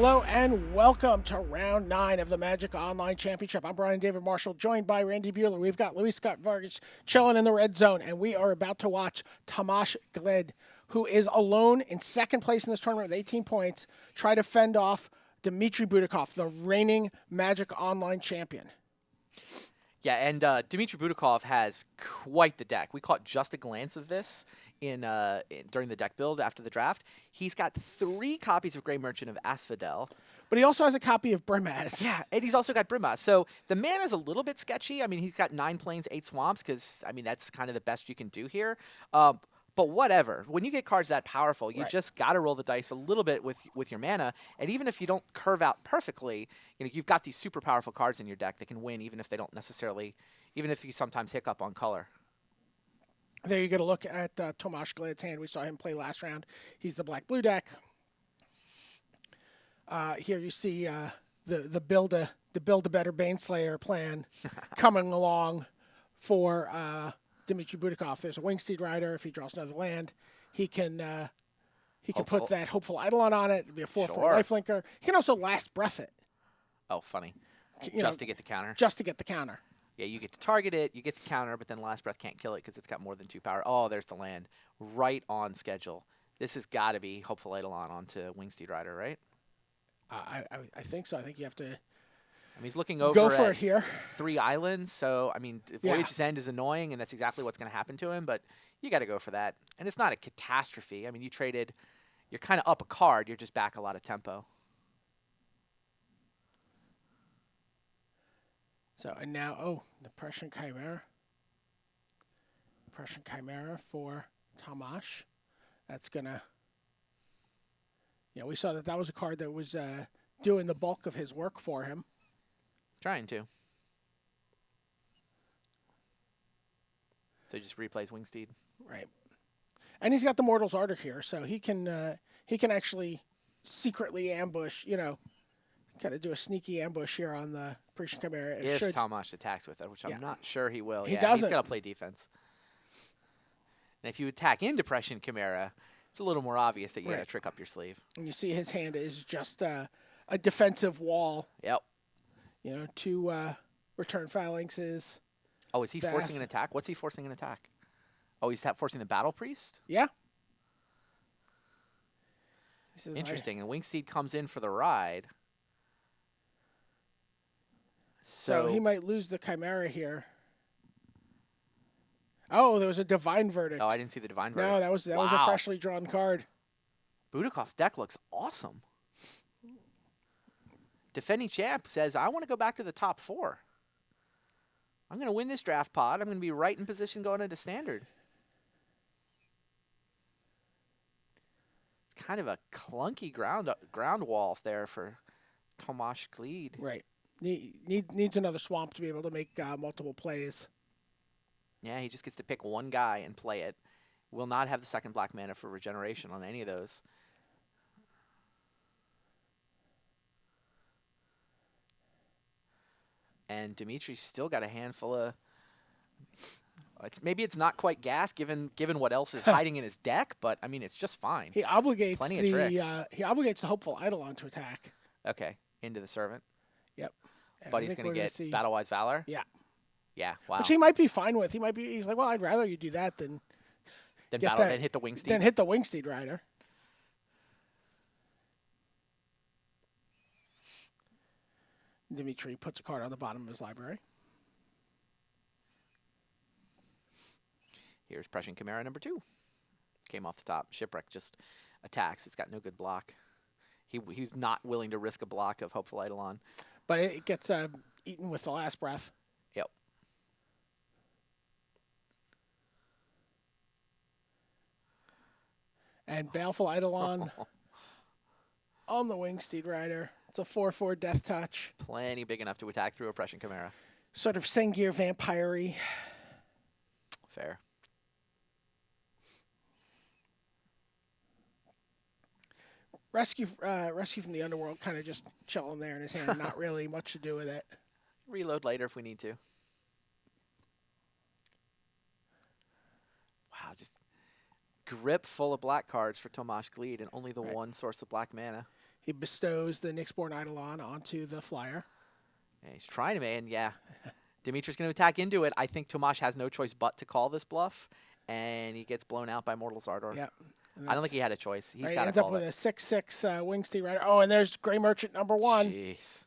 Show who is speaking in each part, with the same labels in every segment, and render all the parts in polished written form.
Speaker 1: Hello and welcome to round 9 of the Magic Online Championship. I'm Brian David Marshall, joined by Randy Bueller. We've got Luis Scott Vargas chilling in the red zone, and we are about to watch Tamas Glied, who is alone in second place in this tournament with 18 points, try to fend off Dmitriy Butakov, the reigning Magic Online champion.
Speaker 2: Yeah, and Dmitriy Butakov has quite the deck. We caught just a glance of this during the deck build after the draft. He's got 3 copies of Grey Merchant of Asphodel.
Speaker 1: But he also has a copy of Brimaz.
Speaker 2: Yeah, and he's also got Brimaz. So the mana's a little bit sketchy. I mean, he's got 9 plains, 8 swamps, because, I mean, that's kind of the best you can do here. But whatever. When you get cards that powerful, you just got to roll the dice a little bit with your mana. And even if you don't curve out perfectly, you've got these super powerful cards in your deck that can win, even if they don't necessarily, even if you sometimes hiccup on color.
Speaker 1: There you get a look at Tamas Glied's hand. We saw him play last round. He's the black-blue deck. Here you see the build a better Baneslayer plan coming along for Dmitriy Butakov. There's a Wingsteed Rider. If he draws another land, he can put that Hopeful Eidolon on it. It'll be a 4/4 lifelinker. He can also Last Breath it.
Speaker 2: Oh, funny. To get the counter.
Speaker 1: Just to get the counter.
Speaker 2: Yeah, you get to target it, you get the counter, but then Last Breath can't kill it because it's got more than 2 power. Oh, there's the land. Right on schedule. This has got to be Hopeful Eidolon onto Wingsteed Rider, right?
Speaker 1: I think so. I think you have to.
Speaker 2: I mean, he's looking over
Speaker 1: go for it here.
Speaker 2: 3 islands, so I mean, Voyage's End is annoying, and that's exactly what's going to happen to him. But you got to go for that, and it's not a catastrophe. I mean, you're kind of up a card, you're just back a lot of tempo.
Speaker 1: So and now, the Prussian Chimera. Prussian Chimera for Tamas. That's gonna. We saw that was a card that was doing the bulk of his work for him.
Speaker 2: Trying to. So he just replays Wingsteed.
Speaker 1: Right. And he's got the Mortal's Ardor here, so he can actually secretly ambush, kind of do a sneaky ambush here on the Prussian Chimera.
Speaker 2: If Tamas attacks with it, which I'm not sure he will.
Speaker 1: He doesn't.
Speaker 2: He's got to play defense. And if you attack into Prussian Chimera, it's a little more obvious that you got to trick up your sleeve.
Speaker 1: And you see his hand is just a defensive wall.
Speaker 2: Yep.
Speaker 1: 2 return phalanxes.
Speaker 2: Oh, is he forcing an attack? What's he forcing an attack? Oh, he's forcing the Battle Priest?
Speaker 1: Yeah.
Speaker 2: Interesting. And Wingsteed comes in for the ride.
Speaker 1: So he might lose the Chimera here. Oh, there was a Divine Verdict.
Speaker 2: Oh, I didn't see the Divine Verdict.
Speaker 1: No, that was a freshly drawn card.
Speaker 2: Butakov's deck looks awesome. Defending champ says, I want to go back to the top 4. I'm going to win this draft pod. I'm going to be right in position going into standard. It's kind of a clunky ground wall there for Tamas Glied.
Speaker 1: Right. Needs another swamp to be able to make multiple plays.
Speaker 2: Yeah, he just gets to pick one guy and play it. Will not have the 2nd black mana for regeneration on any of those. And Dimitri's still got a handful of. Maybe it's not quite gas given what else is hiding in his deck, but I mean it's just fine.
Speaker 1: He obligates he obligates the Hopeful Eidolon to attack.
Speaker 2: Okay, into the Servant.
Speaker 1: Yep. And
Speaker 2: but he's going to get Battle-Wise Valor.
Speaker 1: Yeah.
Speaker 2: Yeah. Wow.
Speaker 1: Which he might be fine with. He's like, well, I'd rather you do that than
Speaker 2: hit the Wingsteed.
Speaker 1: Then hit the Wingsteed Rider. Dmitry puts a card on the bottom of his library.
Speaker 2: Here's Prussian Chimera number 2. Came off the top. Shipwreck just attacks. It's got no good block. He's not willing to risk a block of Hopeful Eidolon.
Speaker 1: But it gets eaten with the Last Breath.
Speaker 2: Yep.
Speaker 1: And Baleful Eidolon on the Wingsteed Rider. It's a 4/4 Death Touch.
Speaker 2: Plenty big enough to attack through a Prussian Chimera.
Speaker 1: Sort of Sengir vampire-y.
Speaker 2: Fair.
Speaker 1: Rescue from the Underworld, kind of just chilling there in his hand. Not really much to do with it.
Speaker 2: Reload later if we need to. Wow, just grip full of black cards for Tamas Glied and only the one source of black mana.
Speaker 1: He bestows the Nyxborn Eidolon onto the flyer.
Speaker 2: Yeah, he's trying to, man. Yeah. Dimitri's going to attack into it. I think Tomas has no choice but to call this bluff, and he gets blown out by Mortal Zardor.
Speaker 1: Yep.
Speaker 2: I don't think he had a choice. He's
Speaker 1: Right,
Speaker 2: got to
Speaker 1: ends up
Speaker 2: call
Speaker 1: with
Speaker 2: it.
Speaker 1: a 6/6 Wingsteed Rider. Oh, and there's Grey Merchant #1.
Speaker 2: Jeez.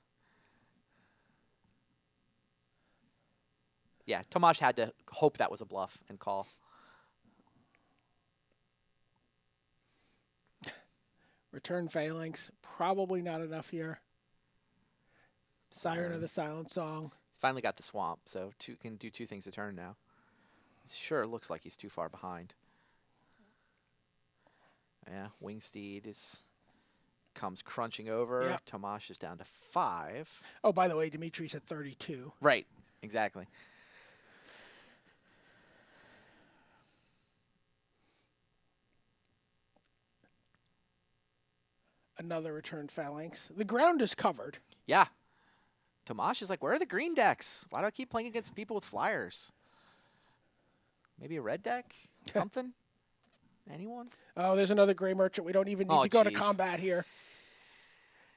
Speaker 2: Yeah, Tomas had to hope that was a bluff and call.
Speaker 1: Return Phalanx. Probably not enough here. Siren of the Silent Song.
Speaker 2: He's finally got the swamp, so can do 2 things a turn now. Sure looks like he's too far behind. Yeah, Wingsteed comes crunching over.
Speaker 1: Yep.
Speaker 2: Tomas is down to 5.
Speaker 1: Oh, by the way, Dimitri's at 32.
Speaker 2: Right, exactly.
Speaker 1: Another Return Phalanx. The ground is covered.
Speaker 2: Yeah. Tomas is like, where are the green decks? Why do I keep playing against people with flyers? Maybe a red deck? Something? Anyone?
Speaker 1: Oh, there's another Grey Merchant. We don't even need to go to
Speaker 2: jeez.
Speaker 1: combat here.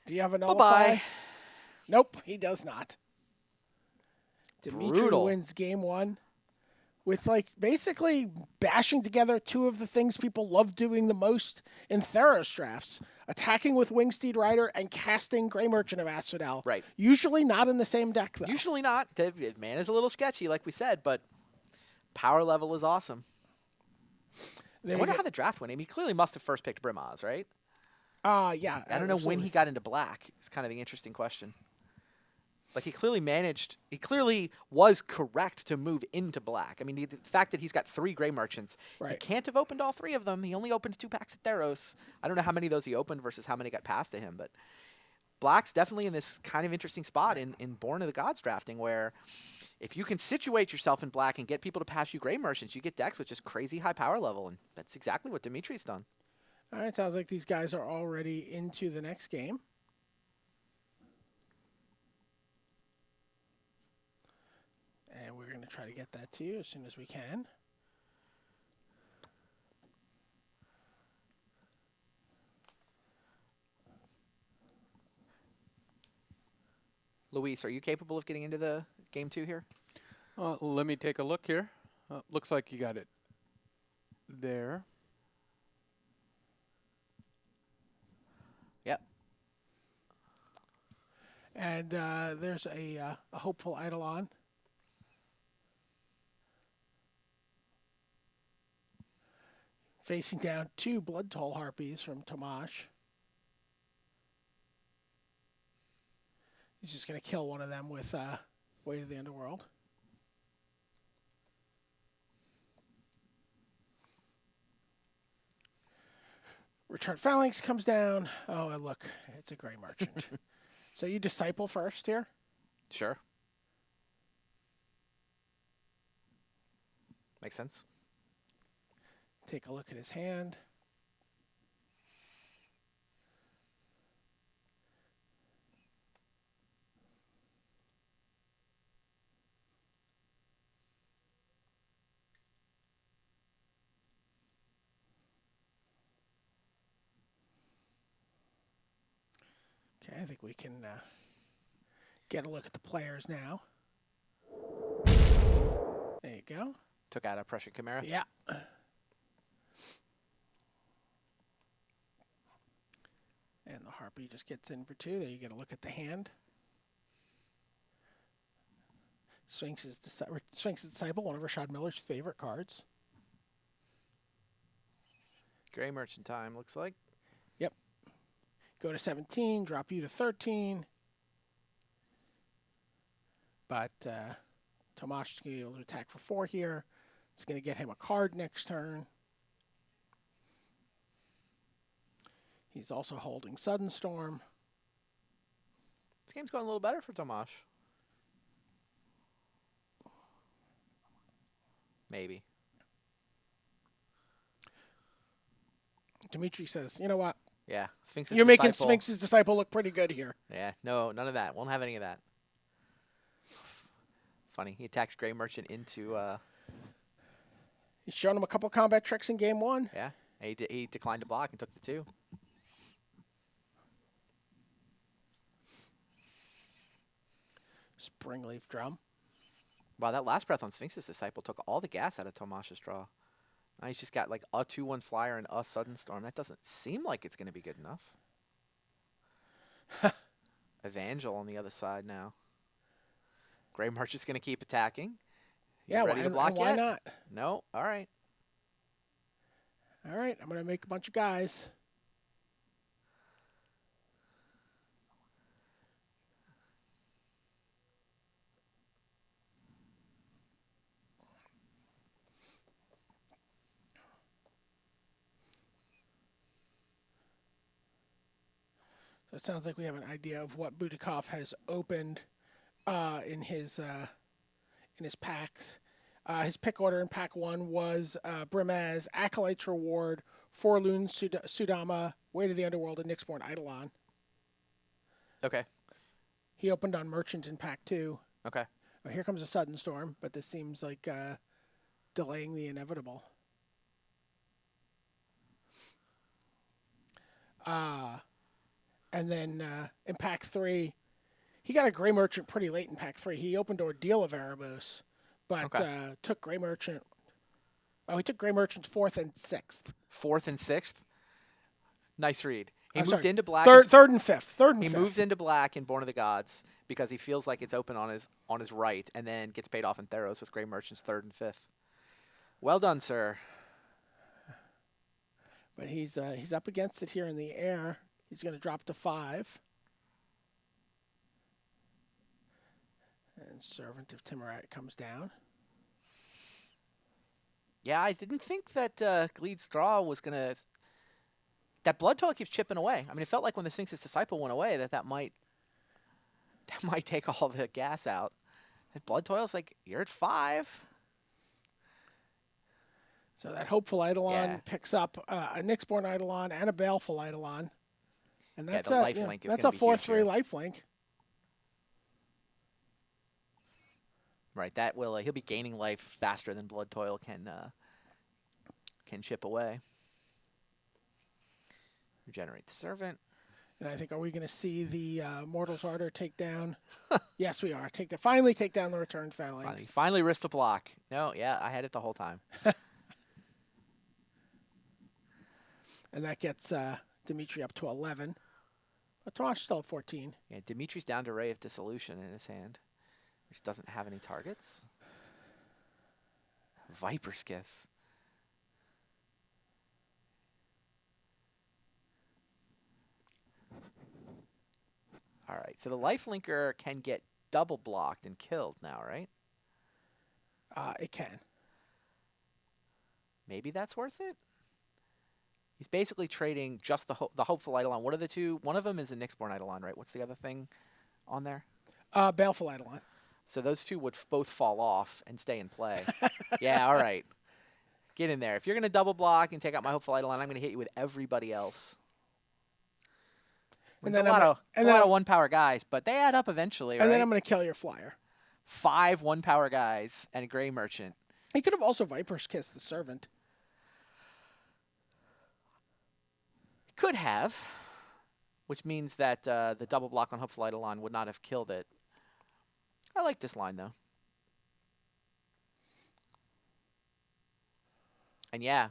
Speaker 1: Do you have a nullify?
Speaker 2: Bye-bye.
Speaker 1: Nope, he does not. Dmitry
Speaker 2: Brutal.
Speaker 1: wins game 1 with like basically bashing together 2 of the things people love doing the most in Theros drafts. Attacking with Wingsteed Rider and casting Grey Merchant of Asphodel.
Speaker 2: Right.
Speaker 1: Usually not in the same deck, though.
Speaker 2: Usually not. The man is a little sketchy, like we said, but power level is awesome. I wonder how the draft went. I mean, he clearly must have first picked Brimaz, right?
Speaker 1: Yeah.
Speaker 2: I don't know when he got into black. It's kind of the interesting question. Like, he clearly was correct to move into black. I mean, the fact that he's got 3 Grey Merchants, he
Speaker 1: Right.
Speaker 2: can't have opened all 3 of them. He only opened 2 packs at Theros. I don't know how many of those he opened versus how many got passed to him, but black's definitely in this kind of interesting spot in Born of the Gods drafting, where if you can situate yourself in black and get people to pass you Grey Merchants, you get decks with just crazy high power level, and that's exactly what Dimitri's done.
Speaker 1: All right, sounds like these guys are already into the next game. And we're going to try to get that to you as soon as we can.
Speaker 2: Luis, are you capable of getting into the game 2 here?
Speaker 3: Let me take a look here. Looks like you got it there.
Speaker 2: Yep.
Speaker 1: And there's a hopeful Eidolon. Facing down 2 Blood Toll Harpies from Tamas. He's just going to kill one of them with Way to the Underworld. Return Phalanx comes down. Oh, and look, it's a Grey Merchant. So you Disciple first here?
Speaker 2: Sure. Makes sense.
Speaker 1: Take a look at his hand. Okay, I think we can get a look at the players now. There you go.
Speaker 2: Took out a Pressure Chimera.
Speaker 1: Yeah. And the Harpy just gets in for 2. There you get a look at the hand. Sphinx's Disciple, one of Rashad Miller's favorite cards.
Speaker 2: Grey Merchant time, looks like.
Speaker 1: Yep. Go to 17, drop you to 13. But Tomas is going to be able to attack for 4 here. It's going to get him a card next turn. He's also holding Sudden Storm.
Speaker 2: This game's going a little better for Tomas. Maybe.
Speaker 1: Dmitry says, you know what?
Speaker 2: Yeah, Sphinx's
Speaker 1: You're making
Speaker 2: Disciple.
Speaker 1: Sphinx's Disciple look pretty good here.
Speaker 2: Yeah, no, none of that. Won't have any of that. Funny, he attacks Grey Merchant into.
Speaker 1: He's shown him a couple combat tricks in game 1.
Speaker 2: Yeah, he declined to block and took the 2.
Speaker 1: Springleaf Drum.
Speaker 2: Wow, that last breath on Sphinx's Disciple took all the gas out of Tomas's draw. Now he's just got like a 2/1 flyer and a Sudden Storm. That doesn't seem like it's going to be good enough. Evangel on the other side now. Grey March is going to keep attacking.
Speaker 1: Yeah,
Speaker 2: ready to block
Speaker 1: and why
Speaker 2: yet?
Speaker 1: not?
Speaker 2: No. All right.
Speaker 1: All right, I'm going to make a bunch of guys. So it sounds like we have an idea of what Butakov has opened in his packs. His pick order in pack 1 was Brimaz, Acolyte's Reward, Forlorn Sudama, Way to the Underworld, and Nyxborn Eidolon.
Speaker 2: Okay.
Speaker 1: He opened on Merchant in pack 2.
Speaker 2: Okay.
Speaker 1: Well, here comes a Sudden Storm, but this seems like delaying the inevitable. And then in pack 3, he got a Grey Merchant pretty late in pack 3. He opened Ordeal of Erebos, but took Grey Merchant. Oh, he took Grey Merchant 4th and 6th.
Speaker 2: 4th and 6th. Nice read. He moved
Speaker 1: Sorry.
Speaker 2: into black.
Speaker 1: Third and fifth.
Speaker 2: He moves into black in Born of the Gods because he feels like it's open on his right, and then gets paid off in Theros with Grey Merchants 3rd and 5th. Well done, sir.
Speaker 1: But he's up against it here in the air. He's going to drop to 5. And Servant of Timurat comes down.
Speaker 2: Yeah, I didn't think that Glied's draw was going to... That Blood Toil keeps chipping away. I mean, it felt like when the Sphinx's Disciple went away that might take all the gas out. And Blood Toil's like, you're at 5.
Speaker 1: So that Hopeful Eidolon picks up a Nyxborn Eidolon and a Baleful Eidolon. And that's
Speaker 2: the lifelink is
Speaker 1: that's
Speaker 2: gonna
Speaker 1: a
Speaker 2: be huge
Speaker 1: 4/3
Speaker 2: here.
Speaker 1: lifelink.
Speaker 2: Right, that will he'll be gaining life faster than Blood Toil can chip away. Regenerate the Servant.
Speaker 1: And I think, are we going to see the Mortal's Ardor take down? Yes, we are. Finally take down the Returned Phalanx.
Speaker 2: Finally risked a block. No, yeah, I had it the whole time.
Speaker 1: And that gets Dmitriy up to 11. But Tomas still at 14.
Speaker 2: Yeah, Dimitri's down to Ray of Dissolution in his hand, which doesn't have any targets. Viper's Kiss. All right, so the lifelinker can get double blocked and killed now, right?
Speaker 1: It can.
Speaker 2: Maybe that's worth it. He's basically trading just the Hopeful Eidolon. What are the two? One of them is a Nyxborn Eidolon, right? What's the other thing on there?
Speaker 1: Baleful Eidolon.
Speaker 2: So those two would both fall off and stay in play. Yeah, all right. Get in there. If you're going to double block and take out my Hopeful Eidolon, I'm going to hit you with everybody else.
Speaker 1: And
Speaker 2: There's
Speaker 1: then
Speaker 2: a lot
Speaker 1: I'm
Speaker 2: of one-power guys, but they add up eventually, right?
Speaker 1: And then I'm going to kill your flyer.
Speaker 2: 5 one-power guys and a Grey Merchant.
Speaker 1: He could have also Viper's Kiss the Servant.
Speaker 2: Could have, which means that the double block on Hopeful Eidolon would not have killed it. I like this line, though. And yeah,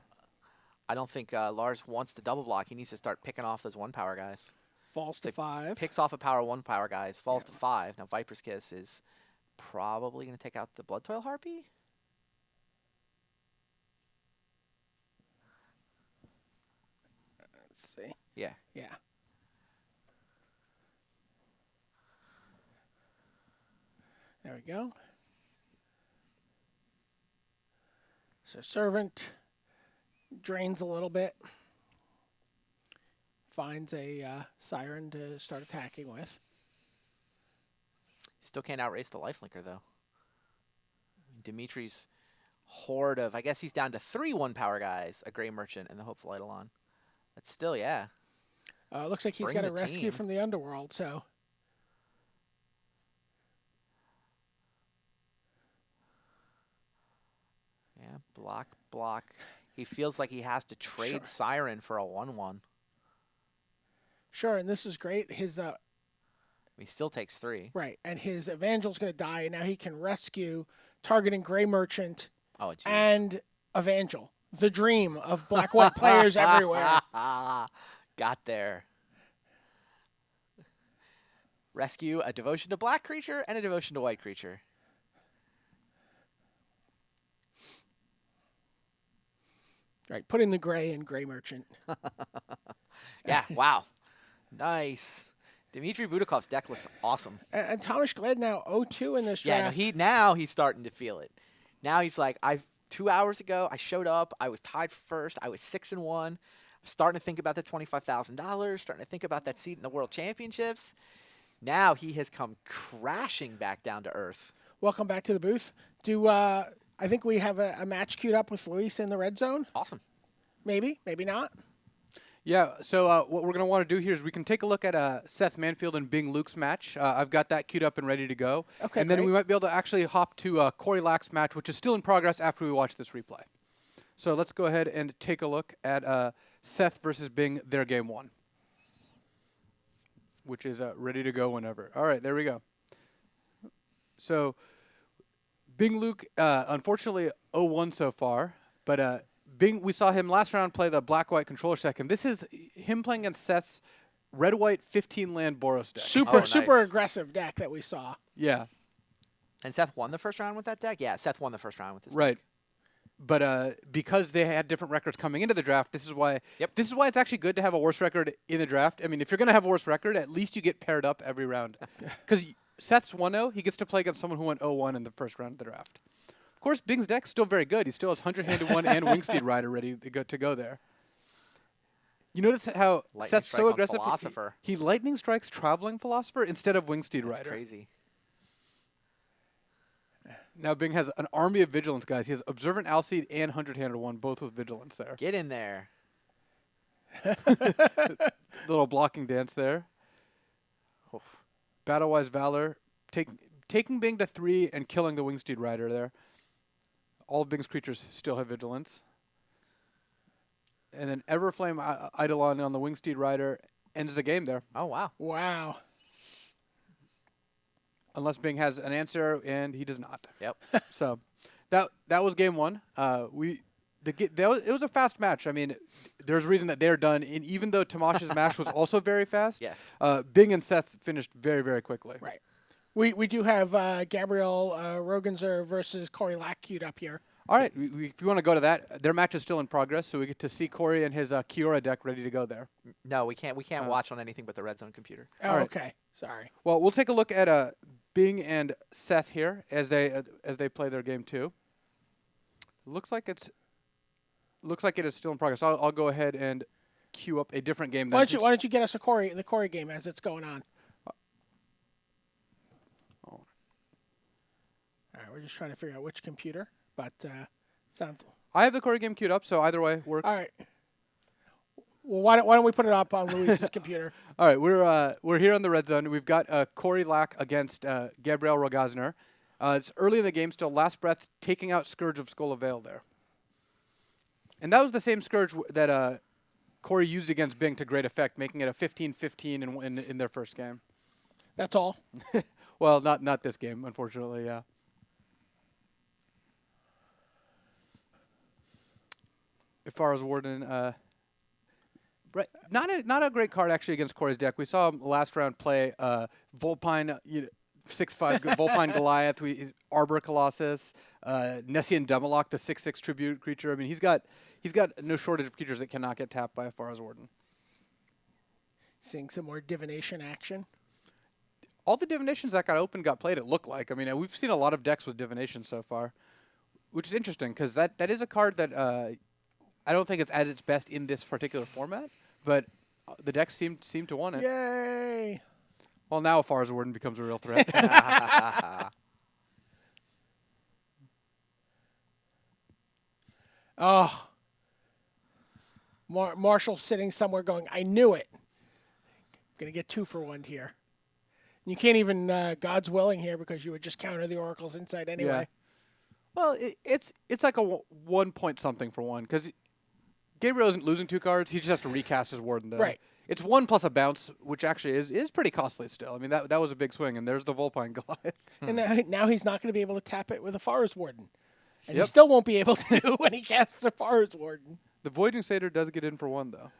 Speaker 2: I don't think Lars wants to double block. He needs to start picking off those one-power guys.
Speaker 1: Falls to 5.
Speaker 2: Picks off a power one-power guys, falls to 5. Now Viper's Kiss is probably going to take out the Blood Toil Harpy.
Speaker 1: Let's see.
Speaker 2: Yeah.
Speaker 1: Yeah. There we go. So Servant drains a little bit. Finds a Siren to start attacking with.
Speaker 2: Still can't outrace the lifelinker, though. Dimitri's horde of, I guess he's down to 3 one-power guys, a Grey Merchant, and the Hopeful Eidolon. But still, yeah.
Speaker 1: Looks like he's
Speaker 2: Bring
Speaker 1: got a
Speaker 2: the
Speaker 1: rescue
Speaker 2: team.
Speaker 1: from the underworld, so.
Speaker 2: Yeah, block. He feels like he has to trade
Speaker 1: Sure.
Speaker 2: Siren for a 1/1.
Speaker 1: Sure, and this is great. His
Speaker 2: He still takes 3.
Speaker 1: Right, and his Evangel's going to die, and now he can rescue, targeting Gray Merchant
Speaker 2: Oh, jeez.
Speaker 1: and Evangel. The dream of black-white players everywhere.
Speaker 2: Got there. Rescue a devotion to black creature and a devotion to white creature.
Speaker 1: Right, put in the Gray and Gray Merchant.
Speaker 2: Yeah, wow. Nice. Dmitriy Butakov's deck looks awesome.
Speaker 1: And Tamas Glied now 0-2 in this draft.
Speaker 2: Yeah, now he's starting to feel it. Now he's like, 2 hours ago, I showed up. I was tied for first. I was 6-1. I'm starting to think about the $25,000. Starting to think about that seat in the World Championships. Now he has come crashing back down to earth.
Speaker 1: Welcome back to the booth. I think we have a match queued up with Luis in the red zone.
Speaker 2: Awesome.
Speaker 1: Maybe, maybe not.
Speaker 3: Yeah, so what we're going to want to do here is we can take a look at Seth Manfield and Bing Luke's match. I've got that queued up and ready to go.
Speaker 1: Okay,
Speaker 3: and then
Speaker 1: great.
Speaker 3: we might be able to actually hop to Corey Lack's match, which is still in progress after we watch this replay. So let's go ahead and take a look at Seth versus Bing, their game 1, which is ready to go whenever. All right, there we go. So Bing Luke, unfortunately, 0-1 so far, but Bing, we saw him last round play the black-white controller second. This is him playing against Seth's red-white 15-land Boros deck.
Speaker 1: Super
Speaker 2: nice.
Speaker 1: aggressive deck that we saw.
Speaker 3: Yeah.
Speaker 2: And Seth won the first round with that deck? Yeah, Seth won the first round with this
Speaker 3: Right.
Speaker 2: deck.
Speaker 3: But because they had different records coming into the draft, this is why
Speaker 2: Yep.
Speaker 3: this is why it's actually good to have a worse record in the draft. I mean, if you're going to have a worse record, at least you get paired up every round. Because Seth's 1-0, he gets to play against someone who went 0-1 in the first round of the draft. Of course, Bing's deck's still very good. He still has 100-handed 1 and Wingsteed Rider ready to go there. You notice how
Speaker 2: Lightning
Speaker 3: Seth's
Speaker 2: strike
Speaker 3: so
Speaker 2: on
Speaker 3: aggressive.
Speaker 2: Philosopher.
Speaker 3: He lightning strikes Traveling Philosopher instead of Wingsteed
Speaker 2: That's
Speaker 3: Rider.
Speaker 2: crazy.
Speaker 3: Now Bing has an army of Vigilance guys. He has Observant Alseid and 100-handed 1, both with Vigilance there.
Speaker 2: Get in there.
Speaker 3: Little blocking dance there.
Speaker 2: Oof.
Speaker 3: Battle-wise Valor, taking Bing to 3 and killing the Wingsteed Rider there. All of Bing's creatures still have Vigilance. And then Everflame Eidolon on the Wingsteed Rider ends the game there.
Speaker 2: Oh, wow.
Speaker 1: Wow.
Speaker 3: Unless Bing has an answer, and he does not.
Speaker 2: Yep.
Speaker 3: So that was game 1. It was a fast match. I mean, there's a reason that they're done. And even though Tamash's match was also very fast,
Speaker 2: Yes.
Speaker 3: Bing and Seth finished very, very quickly.
Speaker 1: Right. We do have Gabriel Rogenzer versus Corey Lack queued up here.
Speaker 3: All right, if you want to go to that, their match is still in progress, so we get to see Corey and his Kiora deck ready to go there.
Speaker 2: No, we can't watch on anything but the Red Zone computer.
Speaker 1: Oh,
Speaker 3: All right.
Speaker 1: okay. Sorry.
Speaker 3: Well, we'll take a look at Bing and Seth here as they play their game 2. Looks like it is still in progress. I'll go ahead and queue up a different game.
Speaker 1: Why don't you get us the Corey game as it's going on? All right, we're just trying to figure out which computer, but sounds.
Speaker 3: I have the Corey game queued up, so either way works.
Speaker 1: All right. Well, why don't we put it up on Luis's computer?
Speaker 3: All right, we're here on the Red Zone. We've got Corey Lack against Gabriel Rogazner. It's early in the game still. Last breath, taking out Scourge of Skull of Vale there. And that was the same Scourge that Corey used against Bing to great effect, making it a 15-15 in their first game.
Speaker 1: That's all.
Speaker 3: Well, not this game, unfortunately. Yeah. As far as Warden, right, not a great card actually against Corey's deck. We saw him last round play Volpine, 6/5 Volpine Goliath, Arbor Colossus, Nessian Demolock, the 6/6 tribute creature. I mean, he's got no shortage of creatures that cannot get tapped by a Faraz Warden.
Speaker 1: Seeing some more divination action.
Speaker 3: All the divinations that got open got played, it looked like. I mean, we've seen a lot of decks with divination so far, which is interesting because that is a card that I don't think it's at its best in this particular format, but the decks seem to want it.
Speaker 1: Yay!
Speaker 3: Well, now Faraz Warden becomes a real threat.
Speaker 1: Oh. Marshall sitting somewhere going, I knew it. Going to get 2 for 1 here. And you can't even God's willing here because you would just counter the Oracle's Insight anyway.
Speaker 3: Yeah. Well, it's like a 1 point something for 1 because Gabriel isn't losing 2 cards. He just has to recast his Warden, though.
Speaker 1: Right.
Speaker 3: It's 1 plus a bounce, which actually is pretty costly still. I mean, that was a big swing, and there's the Volpine Goliath.
Speaker 1: And now he's not going to be able to tap it with a Forest Warden. And he
Speaker 3: Yep.
Speaker 1: still won't be able to when he casts a Forest Warden.
Speaker 3: The Voyaging Satyr does get in for 1, though.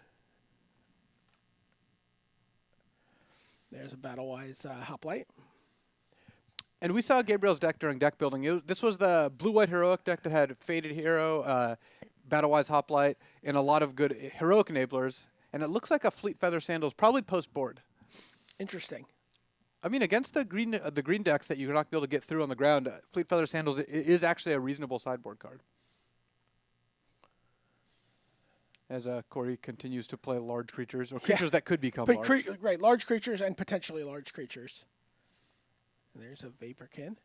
Speaker 1: There's a Battle-Wise Hoplite.
Speaker 3: And we saw Gabriel's deck during deck building. This was the blue-white heroic deck that had Faded Hero, Battle-Wise Hoplite, and a lot of good heroic enablers. And it looks like a Fleet Feather Sandals, probably post-board.
Speaker 1: Interesting.
Speaker 3: I mean, against the green decks that you're not going to be able to get through on the ground, Fleet Feather Sandals is actually a reasonable sideboard card. As Corey continues to play large creatures, or creatures that could become large.
Speaker 1: Right, large creatures and potentially large creatures. And there's a Vaporkin.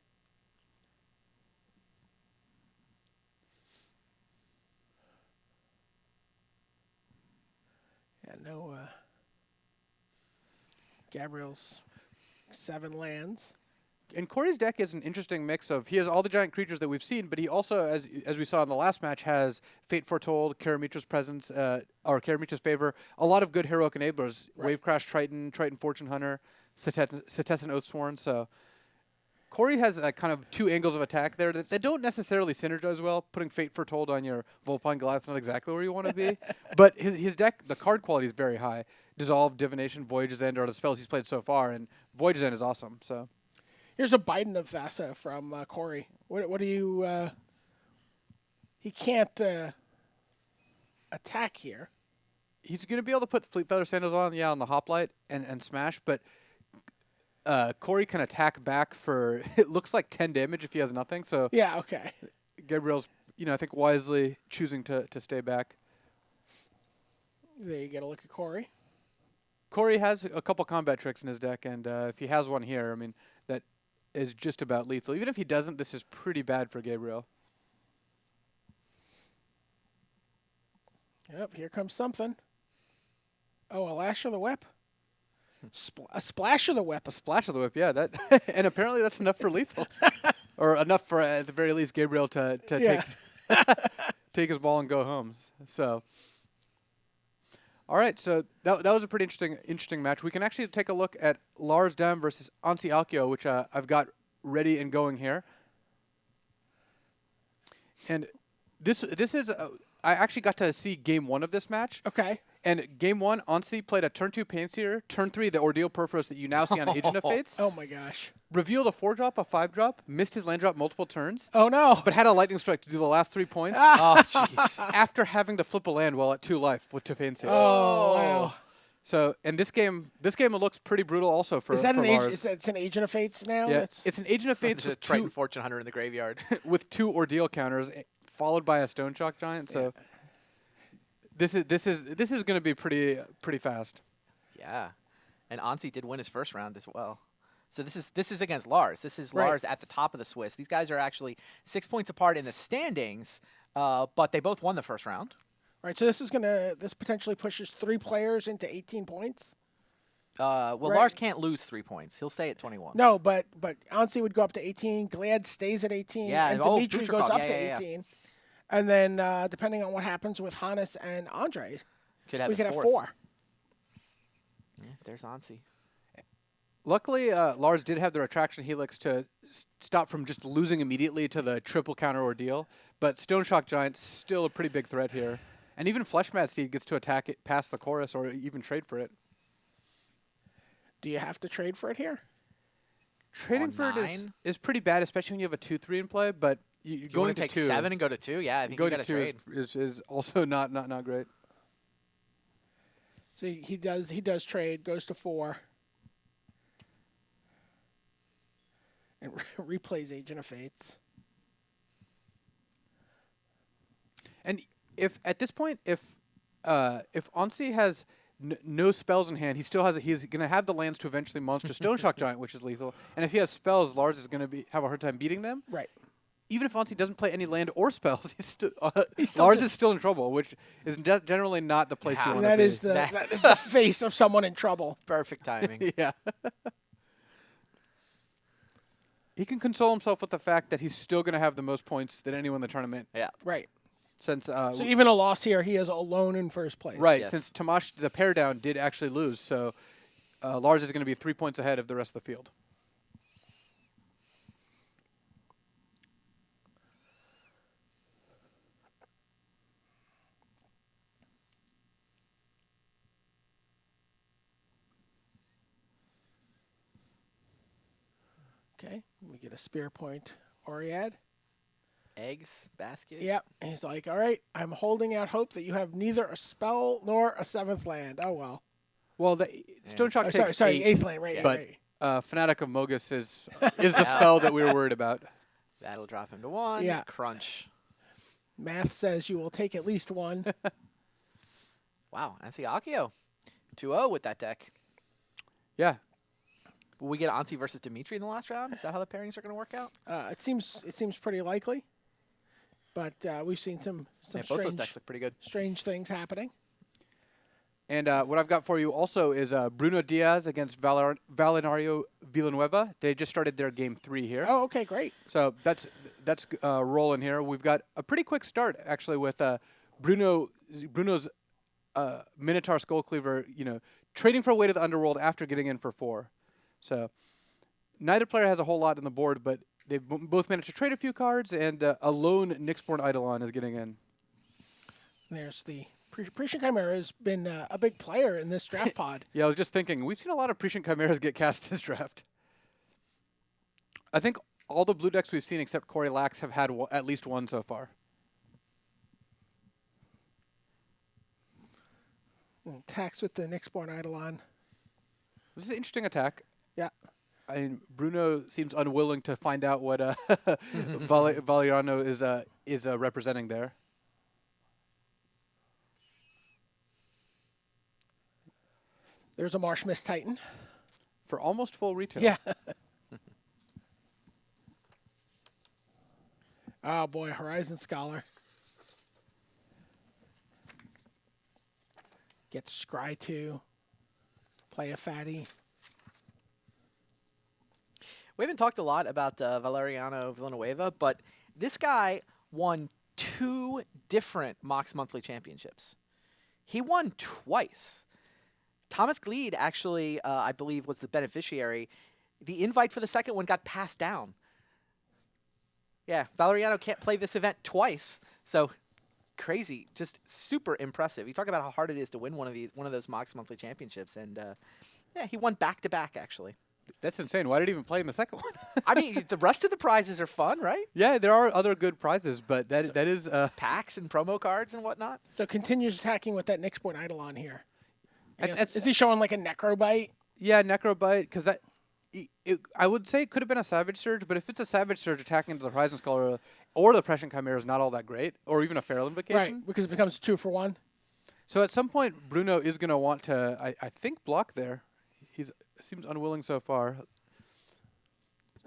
Speaker 1: Yeah, no Gabriel's 7 lands.
Speaker 3: And Corey's deck is an interesting mix of, he has all the giant creatures that we've seen, but he also, as we saw in the last match, has Fate Foretold, Karamitra's Presence, or Karamitra's Favor, a lot of good heroic enablers. Wave Crash Triton, Triton Fortune Hunter, Setessan Oathsworn. So Corey has kind of 2 angles of attack there that don't necessarily synergize well. Putting Fate Foretold on your Volpine Goliath's not exactly where you want to be. But his deck, the card quality is very high. Dissolve, Divination, Voyage's End are the spells he's played so far, and Voyage's End is awesome. So
Speaker 1: Here's a Biden of Vasa from Corey. What do you... he can't attack here.
Speaker 3: he's going to be able to put Fleet Feather Sandals on the Hoplite and smash, but Corey can attack back for, it looks like 10 damage if he has nothing. So
Speaker 1: Yeah, okay.
Speaker 3: Gabriel's, I think wisely choosing to stay back.
Speaker 1: There you get a look at Corey.
Speaker 3: Corey has a couple combat tricks in his deck, and if he has one here, I mean, that is just about lethal. Even if he doesn't, this is pretty bad for Gabriel.
Speaker 1: Yep, here comes something. Oh, a Lash of the Whip? A Splash of the Whip.
Speaker 3: A Splash of the Whip, yeah. That and apparently that's enough for lethal. Or enough for, at the very least, Gabriel to
Speaker 1: Yeah.
Speaker 3: take his ball and go home. So, all right, so that was a pretty interesting match. We can actually take a look at Lars Dam versus Ansi Alkio, which I've got ready and going here. And this is I actually got to see game 1 of this match.
Speaker 1: Okay.
Speaker 3: And game 1, Ansi played a turn 2 Panseer, turn 3 the Ordeal Perforos that you now see on Agent of Fates.
Speaker 1: Oh my gosh.
Speaker 3: Revealed a 4-drop, a 5-drop, missed his land drop multiple turns,
Speaker 1: Oh no.
Speaker 3: but had a lightning strike to do the last 3 points.
Speaker 2: Oh, jeez.
Speaker 3: After having to flip a land while at 2 life with Panseer.
Speaker 1: Oh wow.
Speaker 3: So, and this game looks pretty brutal also for
Speaker 1: Is that
Speaker 3: for
Speaker 1: an
Speaker 3: Lars.
Speaker 1: it's an Agent of Fates now?
Speaker 3: Yeah,
Speaker 1: That's-
Speaker 3: it's an Agent of Fates
Speaker 2: There's a
Speaker 3: with
Speaker 2: Triton
Speaker 3: 2
Speaker 2: Fortune Hunter in the graveyard.
Speaker 3: with 2 Ordeal counters, followed by a Stone Shock Giant. So, this is going to be pretty fast.
Speaker 2: Yeah, and Ansi did win his first round as well. So this is against Lars. This is
Speaker 1: Right.
Speaker 2: Lars at the top of the Swiss. These guys are actually 6 points apart in the standings, but they both won the first round.
Speaker 1: Right, so this potentially pushes 3 players into 18 points.
Speaker 2: Well,
Speaker 1: Right.
Speaker 2: Lars can't lose 3 points. He'll stay at 21.
Speaker 1: No, but Ansi would go up to 18. Glied stays at 18.
Speaker 2: Yeah,
Speaker 1: and
Speaker 2: oh,
Speaker 1: Dmitriy goes
Speaker 2: Butakov,
Speaker 1: up
Speaker 2: yeah,
Speaker 1: to
Speaker 2: yeah, yeah.
Speaker 1: 18. And then depending on what happens with Hannes and Andre,
Speaker 2: Could have
Speaker 1: we
Speaker 2: a
Speaker 1: could have
Speaker 2: fourth.
Speaker 1: 4.
Speaker 2: Yeah, there's Ansi.
Speaker 3: Luckily, Lars did have the Retraction Helix to stop from just losing immediately to the triple counter Ordeal, but Stone Shock Giant's still a pretty big threat here. And even Fleshmad Steed gets to attack it past the chorus or even trade for it.
Speaker 1: Do you have to trade for it here?
Speaker 3: Trading
Speaker 2: On
Speaker 3: for it
Speaker 2: 9?
Speaker 3: is pretty bad, especially when you have a 2-3 in play, but
Speaker 2: You
Speaker 3: going
Speaker 2: want
Speaker 3: to
Speaker 2: to take
Speaker 3: 2.
Speaker 2: 7 and go to 2? Yeah, I think you
Speaker 3: Going
Speaker 2: got
Speaker 3: to
Speaker 2: to
Speaker 3: 2
Speaker 2: trade.
Speaker 3: is also not great.
Speaker 1: So he does trade, goes to 4. And replays Agent of Fates.
Speaker 3: And if at this point, if Ansi has no spells in hand, he's going to have the lands to eventually monster Stone Shock Giant, which is lethal. And if he has spells, Lars is going to have a hard time beating them.
Speaker 1: Right.
Speaker 3: Even if Ansi doesn't play any land or spells,
Speaker 1: still
Speaker 3: Lars
Speaker 1: just-
Speaker 3: is still in trouble, which is generally not the place
Speaker 2: Yeah.
Speaker 3: you want
Speaker 1: And
Speaker 3: to be.
Speaker 1: that is the face of someone in trouble.
Speaker 2: Perfect timing.
Speaker 3: Yeah. He can console himself with the fact that he's still going to have the most points than anyone in the tournament.
Speaker 2: Yeah.
Speaker 1: Right.
Speaker 3: Since
Speaker 1: So even a loss here, he is alone in first place.
Speaker 3: right,
Speaker 2: Yes.
Speaker 3: since Tamas, the pair down, did actually lose, so Lars is going to be 3 points ahead of the rest of the field.
Speaker 1: Okay, we get a spear point. Oriad.
Speaker 2: Eggs, basket.
Speaker 1: Yep. He's like, all right, I'm holding out hope that you have neither a spell nor a seventh land. Oh, well.
Speaker 3: Well, the Stone Shock
Speaker 1: Oh,
Speaker 3: takes
Speaker 1: sorry,
Speaker 3: 8,
Speaker 1: eighth land, right.
Speaker 3: but
Speaker 1: right.
Speaker 3: Fanatic of Mogus is the spell that we were worried about.
Speaker 2: That'll drop him to 1.
Speaker 1: Yeah.
Speaker 2: Crunch.
Speaker 1: Math says you will take at least one.
Speaker 2: Wow. Ansi Akio. 2-0 with that deck.
Speaker 3: Yeah.
Speaker 2: Will we get Ansi versus Dmitriy in the last round? Is that how the pairings are going to work out?
Speaker 1: It seems pretty likely, but we've seen some
Speaker 2: Yeah, both those
Speaker 1: strange,
Speaker 2: decks look pretty good.
Speaker 1: strange things happening.
Speaker 3: And what I've got for you also is Bruno Diaz against Valinario Villanueva. They just started their game 3 here.
Speaker 1: Oh, okay, great.
Speaker 3: So that's rolling here. We've got a pretty quick start actually with Bruno's Minotaur Skullcleaver, trading for a way to the underworld after getting in for 4. So neither player has a whole lot on the board, but they've both managed to trade a few cards, and a lone Nyxborn Eidolon is getting in.
Speaker 1: There's the Prescient Chimera has been a big player in this draft pod.
Speaker 3: Yeah, I was just thinking, we've seen a lot of Prescient Chimeras get cast this draft. I think all the blue decks we've seen except Corey Lax have had at least one so far.
Speaker 1: Attacks with the Nyxborn Eidolon.
Speaker 3: This is an interesting attack.
Speaker 1: Yeah.
Speaker 3: I mean, Bruno seems unwilling to find out what Valeriano is representing there.
Speaker 1: There's a Marsh Mist Titan.
Speaker 3: For almost full retail.
Speaker 1: Yeah. Oh, boy, Horizon Scholar. Get to Scry 2. Play a fatty.
Speaker 2: We haven't talked a lot about Valeriano Villanueva, but this guy won 2 different Mox Monthly Championships. He won twice. Tamas Glied actually, I believe, was the beneficiary. The invite for the second one got passed down. Yeah, Valeriano can't play this event twice, so crazy, just super impressive. You talk about how hard it is to win one of those Mox Monthly Championships, and yeah, he won back-to-back actually.
Speaker 3: That's insane. Why did he even play in the second one?
Speaker 2: I mean, the rest of the prizes are fun, right?
Speaker 3: Yeah, there are other good prizes, but that is
Speaker 2: Packs and promo cards and whatnot.
Speaker 1: So continues attacking with that Nyxborn Eidolon here.
Speaker 3: It's-
Speaker 1: Is he showing like a Necrobite?
Speaker 3: yeah, Necrobite, because I would say it could have been a Savage Surge, but if it's a Savage Surge attacking into the Horizon Scholar or the Prescient Chimera is not all that great, or even a Feral Invocation.
Speaker 1: Right, because it becomes 2 for 1.
Speaker 3: So at some point, Bruno is going to want to, I think, block there. He's seems unwilling so far.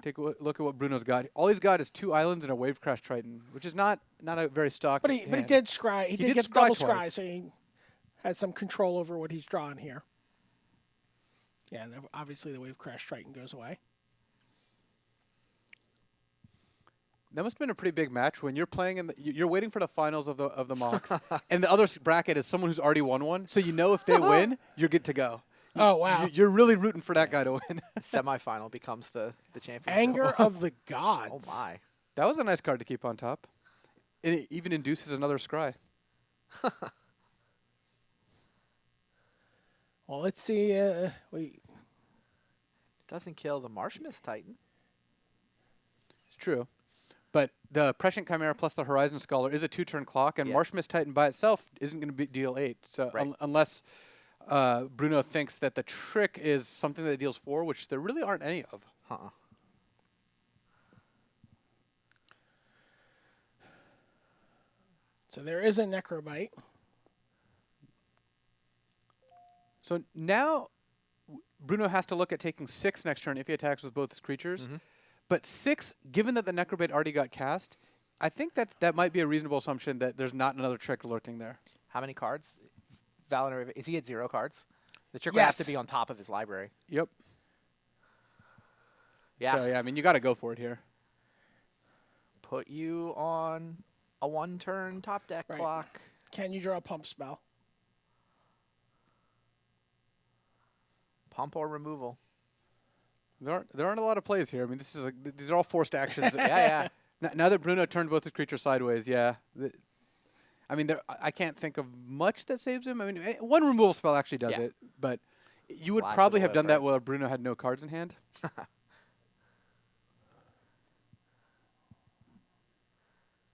Speaker 3: Take a look at what Bruno's got. All he's got is 2 islands and a Wave Crash Triton, which is not a very stock.
Speaker 1: But he did scry. He did get
Speaker 3: scry
Speaker 1: double
Speaker 3: twice.
Speaker 1: scry, so he has some control over what he's drawing here. Yeah, and obviously the Wave Crash Triton goes away.
Speaker 3: That must have been a pretty big match when you're playing you're waiting for the finals of the Mox, and the other bracket is someone who's already won one. So you know if they win, you're good to go.
Speaker 1: Oh, wow.
Speaker 3: You're really rooting for that guy to win.
Speaker 2: Semifinal becomes the championship.
Speaker 1: Anger of the Gods.
Speaker 2: Oh my.
Speaker 3: That was a nice card to keep on top. And it even induces another scry.
Speaker 1: Well, let's see.
Speaker 2: Doesn't kill the Marsh Mist Titan.
Speaker 3: It's true. But the Prescient Chimera plus the Horizon Scholar is a 2-turn clock, and
Speaker 2: Yeah.
Speaker 3: Marsh Mist Titan by itself isn't going to deal 8. So
Speaker 2: Right.
Speaker 3: Unless Bruno thinks that the trick is something that deals 4, which there really aren't any of.
Speaker 1: So there is a Necrobite.
Speaker 3: So now Bruno has to look at taking 6 next turn if he attacks with both his creatures. But 6, given that the Necrobait already got cast, I think that might be a reasonable assumption that there's not another trick lurking there.
Speaker 2: How many cards? Valor, is he at 0 cards? The trick would have to
Speaker 1: Yes.
Speaker 2: be on top of his library.
Speaker 3: Yep.
Speaker 2: Yeah.
Speaker 3: So, yeah, I mean, you got to go for it here.
Speaker 2: Put you on a 1-turn top deck
Speaker 1: Right.
Speaker 2: clock.
Speaker 1: Can you draw a pump spell?
Speaker 2: Pump or removal.
Speaker 3: There aren't a lot of plays here. I mean, this is these are all forced actions.
Speaker 2: Yeah.
Speaker 3: Now that Bruno turned both his creatures sideways, yeah. I mean, I can't think of much that saves him. I mean, one removal spell actually does
Speaker 2: Yeah.
Speaker 3: it, but you would
Speaker 2: Flash
Speaker 3: probably
Speaker 2: of
Speaker 3: have
Speaker 2: the
Speaker 3: done
Speaker 2: whip,
Speaker 3: that while Bruno had no cards in hand.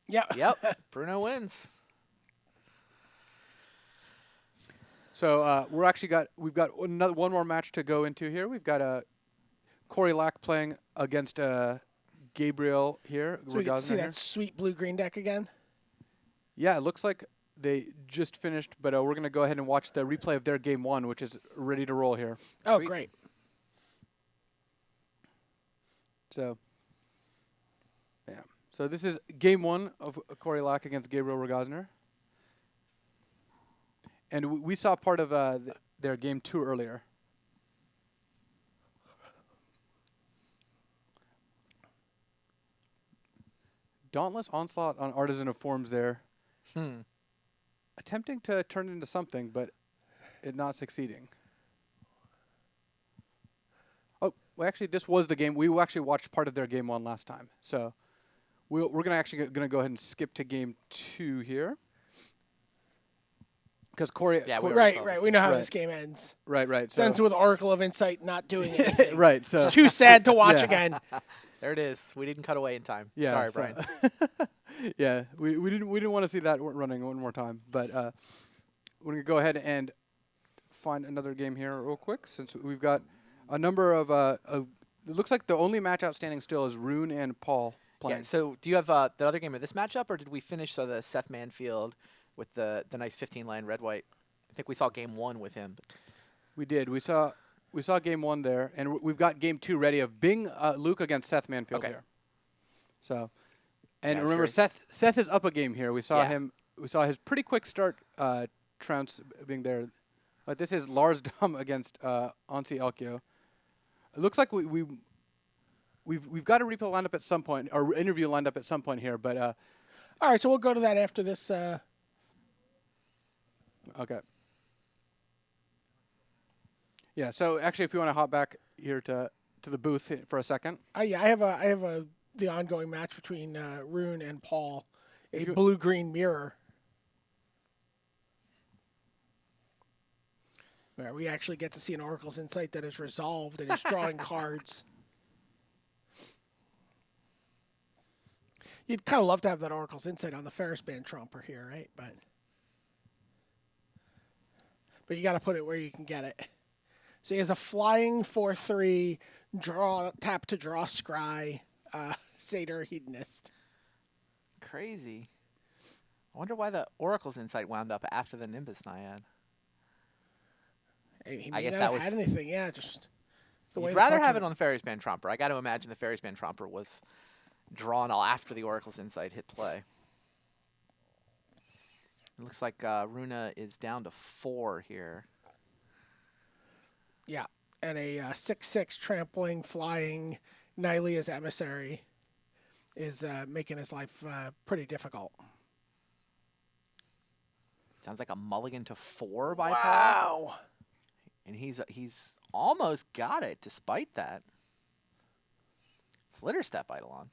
Speaker 1: Yeah.
Speaker 2: Yep. Bruno wins.
Speaker 3: So we've got one more match to go into here. We've got Corey Lack playing against Gabriel here.
Speaker 1: So we can see
Speaker 3: Rogozner here.
Speaker 1: that sweet blue-green deck again.
Speaker 3: Yeah, it looks like they just finished, but we're going to go ahead and watch the replay of their game one, which is ready to roll here.
Speaker 1: Oh,
Speaker 2: Sweet.
Speaker 1: great.
Speaker 3: So, yeah. So this is game one of Corey Lack against Gabriel Rogozner. And we saw part of their game two earlier. Dauntless Onslaught on Artisan of Forms there. Attempting to turn it into something, but it not succeeding. Oh, well, actually, this was the game. We actually watched part of their game one last time. So we're going to go ahead and skip to game two here. Because Corey...
Speaker 2: Yeah, we
Speaker 1: Right.
Speaker 2: this
Speaker 1: We know how
Speaker 3: Right.
Speaker 1: this game ends.
Speaker 3: Right.
Speaker 1: It ends with Oracle of Insight not doing anything.
Speaker 3: Right, so...
Speaker 1: It's too sad to watch
Speaker 3: Yeah.
Speaker 1: again.
Speaker 2: There it is. We didn't cut away in time.
Speaker 3: Yeah,
Speaker 2: Sorry,
Speaker 3: so-
Speaker 2: Brian.
Speaker 3: Yeah, we didn't want to see that running one more time, but we're gonna go ahead and find another game here real quick since we've got a number of. It looks like the only match outstanding still is Rune and Paul playing.
Speaker 2: Yeah, so do you have the other game of this matchup, or did we finish the Seth Manfield with the nice 15-line red-white? I think we saw game one with him.
Speaker 3: We did. We saw game one there, and we've got game two ready of Bing Luke against Seth Manfield
Speaker 2: Okay.
Speaker 3: here. So, and
Speaker 2: Yeah,
Speaker 3: remember,
Speaker 2: it's
Speaker 3: Seth is up a game here. We saw
Speaker 2: Yeah.
Speaker 3: him. We saw his pretty quick start. Trounce being there, but this is Lars Dom against Ansi Elkio. It looks like we've got a replay lined up at some point, or interview lined up at some point here. But
Speaker 1: All right, so we'll go to that after this.
Speaker 3: okay. Yeah. So actually, if you want to hop back here to the booth for a second.
Speaker 1: Yeah, I have the ongoing match between Rune and Paul, a blue-green mirror. Where we actually get to see an Oracle's Insight that is resolved and is drawing cards. You'd kind of love to have that Oracle's Insight on the Ferris Band Tromper here, right? But you got to put it where you can get it. So he has a flying 4/3 tap to draw scry Satyr Hedonist.
Speaker 2: Crazy. I wonder why the Oracle's Insight wound up after the Nimbus Naiad.
Speaker 1: He
Speaker 2: I
Speaker 1: may
Speaker 2: guess
Speaker 1: not
Speaker 2: that
Speaker 1: have had
Speaker 2: was-
Speaker 1: anything, yeah, just the way
Speaker 2: You'd
Speaker 1: the
Speaker 2: rather
Speaker 1: cards
Speaker 2: have
Speaker 1: were-
Speaker 2: it on the Ferris Band Tromper. I got to imagine the Ferris Band Tromper was drawn all after the Oracle's Insight hit play. It looks like Runa is down to 4 here.
Speaker 1: Yeah, and a 6/6 trampling, flying Nylea's Emissary is making his life pretty difficult.
Speaker 2: Sounds like a mulligan to 4 by Paul.
Speaker 1: Wow.
Speaker 2: And he's almost got it despite that. Flitter Step Eidolon.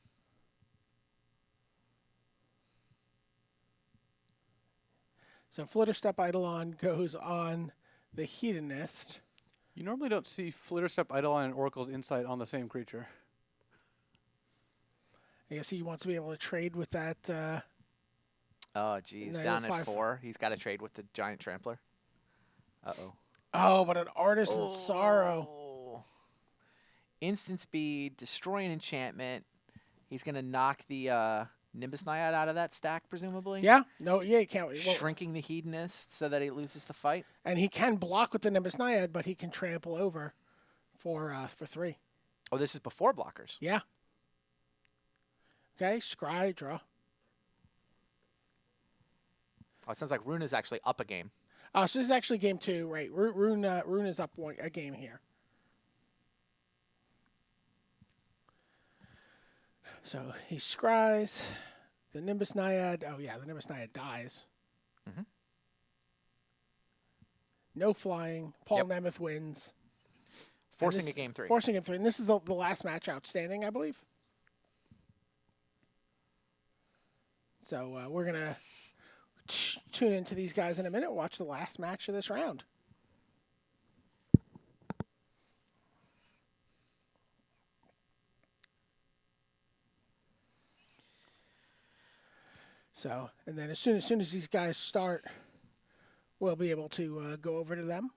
Speaker 1: So Flitter Step Eidolon goes on the Hedonist.
Speaker 3: You normally don't see Flitterstep Eidolon and Oracle's Insight on the same creature.
Speaker 1: I guess he wants to be able to trade with that.
Speaker 2: Oh, geez.
Speaker 1: No,
Speaker 2: Down at
Speaker 1: 5.
Speaker 2: 4. He's got to trade with the Giant Trampler. Uh-oh.
Speaker 1: Oh, but an Artisan Sorrow.
Speaker 2: Oh. Instant speed, destroy an enchantment. He's going to knock the Nimbus Naiad out of that stack, presumably.
Speaker 1: Yeah, no, yeah, he can't. Well,
Speaker 2: Shrinking the Hedonist so that he loses the fight.
Speaker 1: and he can block with the Nimbus Naiad, but he can trample over for 3.
Speaker 2: Oh, this is before blockers.
Speaker 1: Yeah. Okay, scry, draw.
Speaker 2: Oh, it sounds like Runa's actually up a game.
Speaker 1: So this is actually game 2, right? Rune is up a game here. So he scries. The Nimbus Naiad. Oh, yeah, the Nimbus Naiad dies.
Speaker 2: Mhm.
Speaker 1: No flying. Paul
Speaker 2: Yep.
Speaker 1: Nemeth wins.
Speaker 2: Forcing
Speaker 1: this-
Speaker 2: a game 3.
Speaker 1: Forcing game 3. And this is the last match outstanding, I believe. So we're going to tune into these guys in a minute, watch the last match of this round. So, and then as soon as these guys start, we'll be able to go over to them.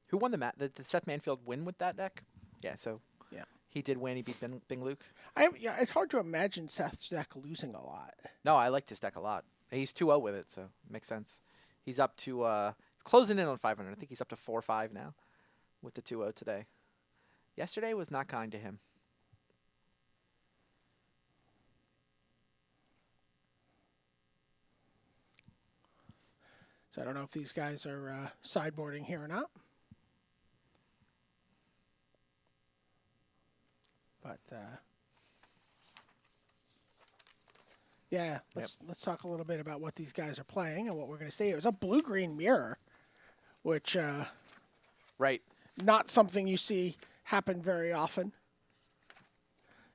Speaker 2: Who won the match? Did Seth Manfield win with that deck? Yeah, so
Speaker 1: Yeah.
Speaker 2: he did win. He beat Bing Luke.
Speaker 1: Yeah, it's hard to imagine Seth's deck losing a lot.
Speaker 2: No, I liked his deck a lot. He's 2-0 with it, so it makes sense. He's up to closing in on 500. I think he's up to 4-5 now with the 2-0 today. Yesterday was not kind to him.
Speaker 1: So I don't know if these guys are sideboarding here or not. But yeah, let's talk a little bit about what these guys are playing and what we're going to see. It was a blue-green mirror, which
Speaker 2: Right.
Speaker 1: not something you see happen very often.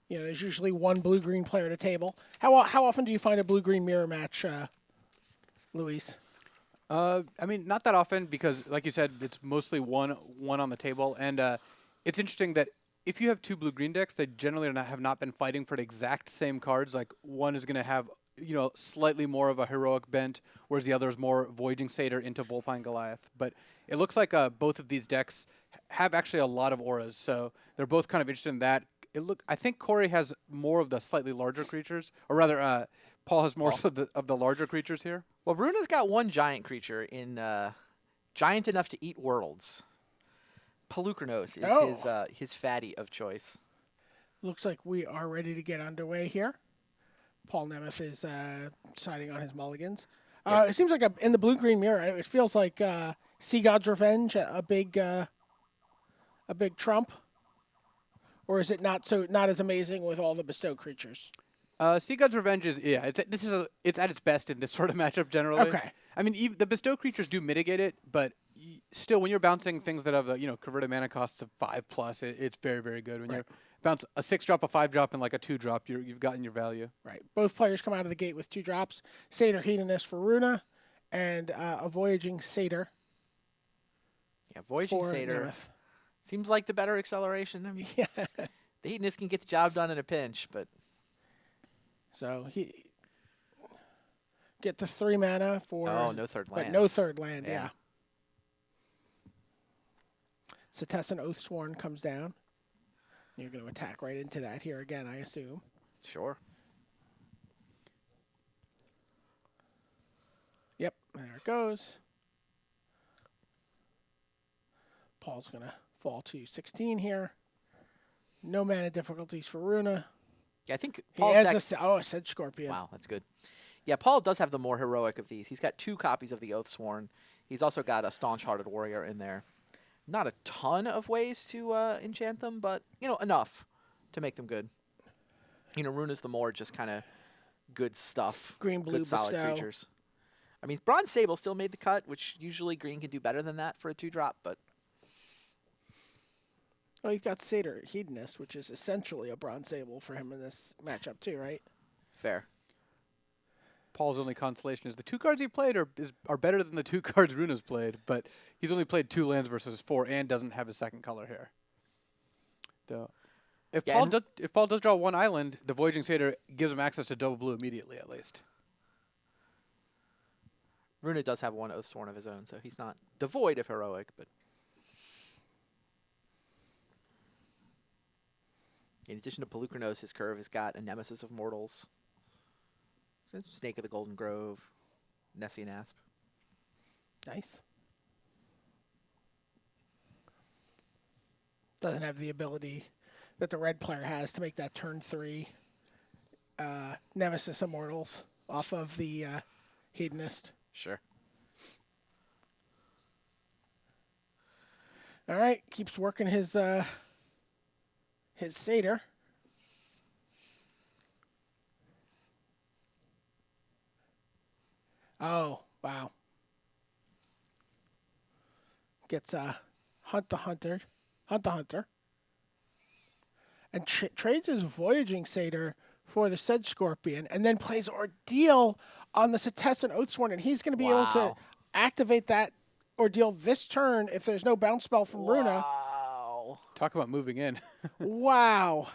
Speaker 1: You know, there's usually one blue-green player at a table. How often do you find a blue-green mirror match, Luis?
Speaker 3: I mean, not that often because, like you said, it's mostly one on the table. And it's interesting that if you have two blue-green decks, they generally have not been fighting for the exact same cards. Like, one is going to have, slightly more of a heroic bent, whereas the other is more Voyaging Satyr into Vulpine Goliath. But it looks like both of these decks have actually a lot of auras, so they're both kind of interested in that. I think Corey has more of the slightly larger creatures, or rather, Paul has more of the larger creatures here.
Speaker 2: Well, Runa's got one giant creature in giant enough to eat worlds. Pelucranos is his fatty of choice.
Speaker 1: Looks like we are ready to get underway here. Paul Nemeth is deciding on his mulligans. It seems like in the blue-green mirror, it feels like Sea God's Revenge, a big trump, or is it not as amazing with all the bestow creatures?
Speaker 3: Sea God's Revenge is it's at its best in this sort of matchup generally.
Speaker 1: Okay.
Speaker 3: I mean, the bestow creatures do mitigate it, but still, when you're bouncing things that have converted mana costs of 5+, it's very, very good. When you bounce a 6-drop, a 5-drop, and like a 2-drop, you've gotten your value.
Speaker 1: Right. Both players come out of the gate with 2 drops. Satyr Hedonist for Runa, and a Voyaging Satyr.
Speaker 2: Yeah, Voyaging
Speaker 1: for
Speaker 2: Satyr
Speaker 1: Nemeth.
Speaker 2: seems like the better acceleration. I mean,
Speaker 1: Yeah.
Speaker 2: the Hedonist can get the job done in a pinch, but
Speaker 1: So he get the 3 mana for
Speaker 2: no third land.
Speaker 1: But no third land,
Speaker 2: Yeah.
Speaker 1: yeah. Setessan Oathsworn comes down. You're going to attack right into that here again, I assume.
Speaker 2: Sure.
Speaker 1: Yep, there it goes. Paul's going to fall to 16 here. No mana difficulties for Runa.
Speaker 2: Yeah, I think
Speaker 1: He
Speaker 2: Paul's
Speaker 1: adds
Speaker 2: deck.
Speaker 1: a Sedge Scorpion.
Speaker 2: Wow, that's good. Yeah, Paul does have the more heroic of these. He's got 2 copies of the Oathsworn. He's also got a Staunch-Hearted Warrior in there. Not a ton of ways to enchant them, but, enough to make them good. Runa's the more just kind of good stuff.
Speaker 1: Green, blue,
Speaker 2: good, solid
Speaker 1: bestow.
Speaker 2: creatures. I mean, Bronze Sable still made the cut, which usually green can do better than that for a 2-drop, but...
Speaker 1: Oh, he's got Satyr Hedonist, which is essentially a Bronze Sable for him in this matchup too, right?
Speaker 2: Fair.
Speaker 3: Paul's only consolation is the 2 cards he played are better than the 2 cards Runa's played, but he's only played 2 lands versus 4 and doesn't have a second color here. So, if Paul does draw 1 island, the Voyaging Satyr gives him access to double blue immediately, at least.
Speaker 2: Runa does have 1 Oathsworn of his own, so he's not devoid of heroic, but... In addition to Pelucranos, his curve has got a Nemesis of Mortals, Snake of the Golden Grove, Nessian Asp.
Speaker 1: Nice. Doesn't have the ability that the red player has to make that turn 3 Nemesis Immortals off of the Hedonist.
Speaker 2: Sure.
Speaker 1: All right, keeps working his Satyr. Oh, wow. Gets Hunt the Hunter. And trades his Voyaging Satyr for the Sedge Scorpion, and then plays Ordeal on the Setessan Oathsworn, and he's going to be able to
Speaker 2: Wow.
Speaker 1: activate that Ordeal this turn if there's no bounce spell from Runa.
Speaker 2: Wow.
Speaker 3: Talk about moving in.
Speaker 1: Wow.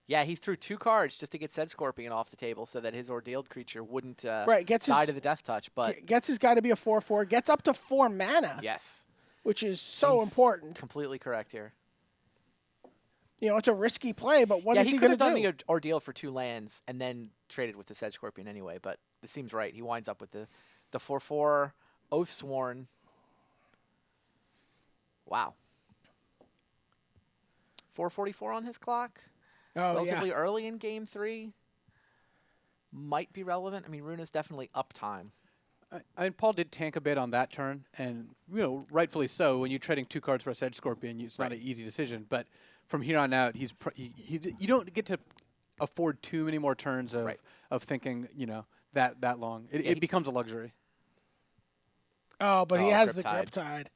Speaker 2: Yeah, he threw 2 cards just to get Sedge Scorpion off the table so that his ordealed creature wouldn't
Speaker 1: Gets
Speaker 2: die
Speaker 1: his,
Speaker 2: to the Death Touch. But
Speaker 1: gets his guy to be a 4/4, gets up to 4 mana,
Speaker 2: yes,
Speaker 1: which is so
Speaker 2: Seems
Speaker 1: important.
Speaker 2: completely correct here.
Speaker 1: You know, it's a risky play, but what
Speaker 2: Yeah,
Speaker 1: is
Speaker 2: he
Speaker 1: he
Speaker 2: could
Speaker 1: going to
Speaker 2: have done
Speaker 1: do?
Speaker 2: the ordeal for 2 lands and then traded with the Sedge Scorpion anyway, but this seems right. He winds up with the 4/4 Oathsworn. Wow. 4:44 on his clock.
Speaker 1: Oh,
Speaker 2: Relatively
Speaker 1: yeah.
Speaker 2: early in game 3. Might be relevant. I mean, Runa's definitely up time.
Speaker 3: I mean, Paul did tank a bit on that turn, and rightfully so. When you're trading 2 cards for a Sedge Scorpion, it's not an easy decision. But from here on out, you don't get to afford too many more turns of thinking that long. It becomes a luxury.
Speaker 1: Oh, but he
Speaker 2: Oh,
Speaker 1: has the
Speaker 2: Griptide.
Speaker 1: Griptide.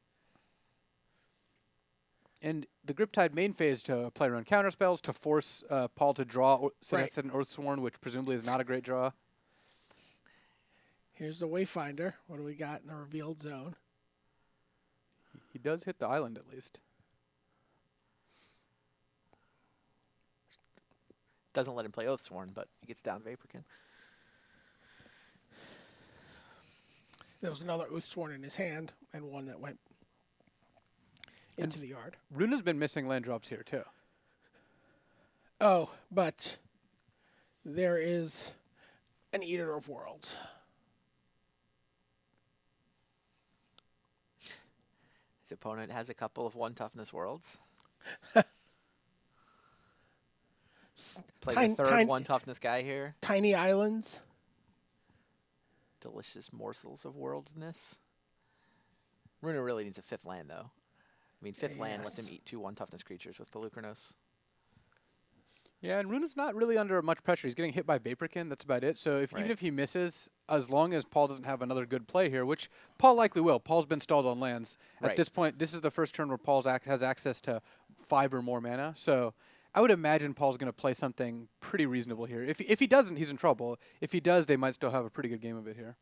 Speaker 3: And the Griptide main phase to play around counter spells to force Paul to draw Setessan Oathsworn, which presumably is not a great draw.
Speaker 1: Here's the Wayfinder. What do we got in the revealed zone?
Speaker 3: He does hit the island at least.
Speaker 2: Doesn't let him play Oathsworn, but he gets down Vaporkin.
Speaker 1: There was another Oathsworn in his hand, and one that went into the yard.
Speaker 3: Runa's been missing land drops here too.
Speaker 1: Oh, but there is an Eater of Worlds.
Speaker 2: His opponent has a couple of 1 toughness worlds. Play the third 1 toughness guy here.
Speaker 1: Tiny islands.
Speaker 2: Delicious morsels of worldness. Runa really needs a 5th land, though. I mean, 5th land lets him eat 2 1 toughness creatures with Pelucranos.
Speaker 3: Yeah, and Runa's not really under much pressure. He's getting hit by Vaporkin. That's about it. So even if he misses, as long as Paul doesn't have another good play here, which Paul likely will. Paul's been stalled on lands. At this point, this is the first turn where Paul has access to 5 or more mana. So I would imagine Paul's going to play something pretty reasonable here. If he doesn't, he's in trouble. If he does, they might still have a pretty good game of it here.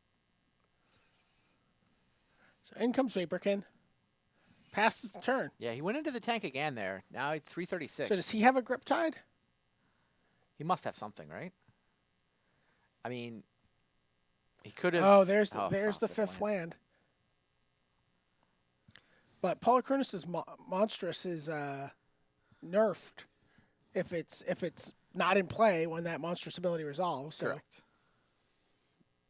Speaker 1: So in comes Vaporkin. Passes the turn.
Speaker 2: Yeah, he went into the tank again there. Now he's 336.
Speaker 1: So does he have a Griptide?
Speaker 2: He must have something, right? I mean, he could have.
Speaker 1: Oh, there's the 5th land. But Pelucranos' monstrous is nerfed if it's not in play when that monstrous ability resolves. So.
Speaker 2: Correct.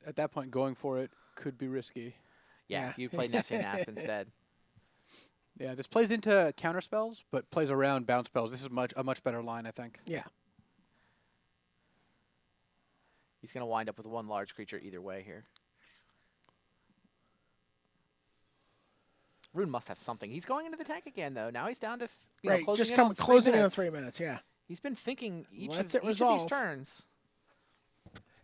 Speaker 3: At that point, going for it could be risky.
Speaker 2: Yeah,
Speaker 1: Yeah.
Speaker 2: you play Nessie and Asp instead.
Speaker 3: Yeah, this plays into counter spells, but plays around bounce spells. This is a much better line, I think.
Speaker 1: Yeah.
Speaker 2: He's going to wind up with 1 large creature either way here. Rune must have something. He's going into the tank again, though. Now he's down to closing
Speaker 1: just
Speaker 2: in on 3
Speaker 1: closing in on
Speaker 2: minutes.
Speaker 1: 3 minutes. Yeah.
Speaker 2: He's been thinking each
Speaker 1: Lets
Speaker 2: of
Speaker 1: it
Speaker 2: these
Speaker 1: resolve.
Speaker 2: turns.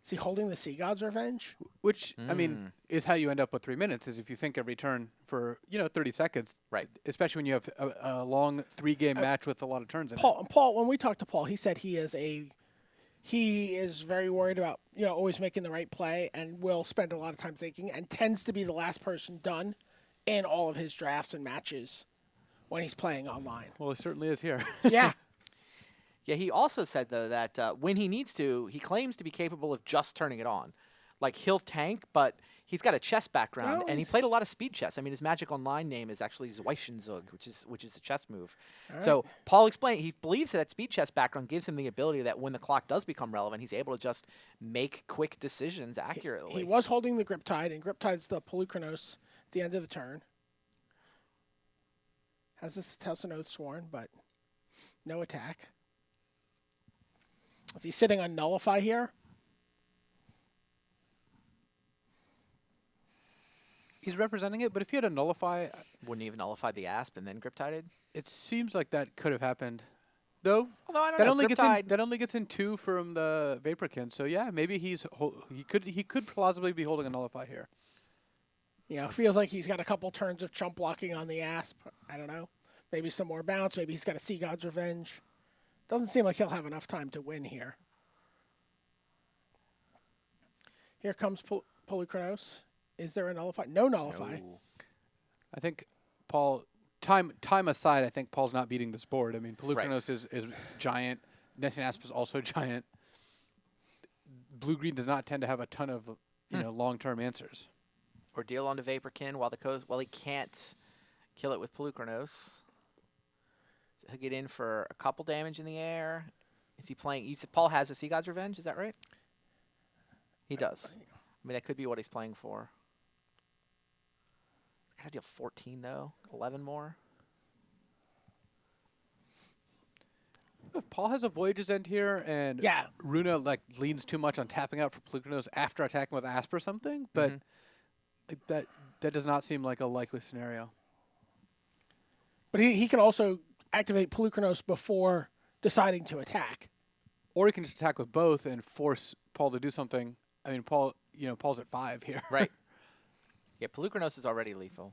Speaker 1: Is he holding the Sea God's Revenge?
Speaker 3: Which, I mean, is how you end up with 3 minutes, is if you think every turn for, 30 seconds.
Speaker 2: Right.
Speaker 3: Especially when you have a long 3-game match with a lot of turns in it.
Speaker 1: Paul, when we talked to Paul, he said he is very worried about, always making the right play and will spend a lot of time thinking and tends to be the last person done in all of his drafts and matches when he's playing online.
Speaker 3: Well, it certainly is here.
Speaker 1: Yeah.
Speaker 2: Yeah, he also said, though, that when he needs to, he claims to be capable of just turning it on. Like, he'll tank, but he's got a chess background,
Speaker 1: Well,
Speaker 2: and he
Speaker 1: he's-
Speaker 2: played a lot of speed chess. I mean, his Magic Online name is actually Zweischenzug, which is a chess move.
Speaker 1: All
Speaker 2: So
Speaker 1: right.
Speaker 2: Paul explained he believes that speed chess background gives him the ability that when the clock does become relevant, he's able to just make quick decisions accurately.
Speaker 1: He was holding the Griptide, and Griptide's the Pelucranos at the end of the turn. Has this Setessan Oathsworn, but no attack. Is he sitting on Nullify here?
Speaker 3: He's representing it, but if he had a nullify,
Speaker 2: Wouldn't even nullify the Asp and then Griptided?
Speaker 3: it seems like that could have happened. though.
Speaker 2: Although I don't
Speaker 3: That
Speaker 2: know,
Speaker 3: only
Speaker 2: Griptide-
Speaker 3: gets in 2 from the Vaporkin. So yeah, maybe he could plausibly be holding a Nullify here.
Speaker 1: You know, feels like he's got a couple turns of chump blocking on the Asp. I don't know. Maybe some more bounce. Maybe he's got a Sea God's Revenge. Doesn't seem like he'll have enough time to win here. Here comes Polychronos. Is there a Nullify? No Nullify.
Speaker 2: No.
Speaker 3: I think Paul, time aside, I think Paul's not beating this board. I mean, Polychronos is giant. Nesting Asp is also giant. Blue-green does not tend to have a ton of long-term answers.
Speaker 2: Ordeal onto Vaporkin while he can't kill it with Polychronos. So he'll get in for a couple damage in the air. Is he playing? You said Paul has a Sea God's Revenge, is that right? He does. I mean, that could be what he's playing for. Gotta deal 14 though. 11 more.
Speaker 3: If Paul has a Voyage's End here and
Speaker 1: Yeah.
Speaker 3: Runa leans too much on tapping out for Polychronos after attacking with Asp or something, but that does not seem like a likely scenario.
Speaker 1: But he can also activate Polychronos before deciding to attack.
Speaker 3: Or he can just attack with both and force Paul to do something. I mean, Paul's at 5 here.
Speaker 2: Right. Yeah, Polychronos is already lethal.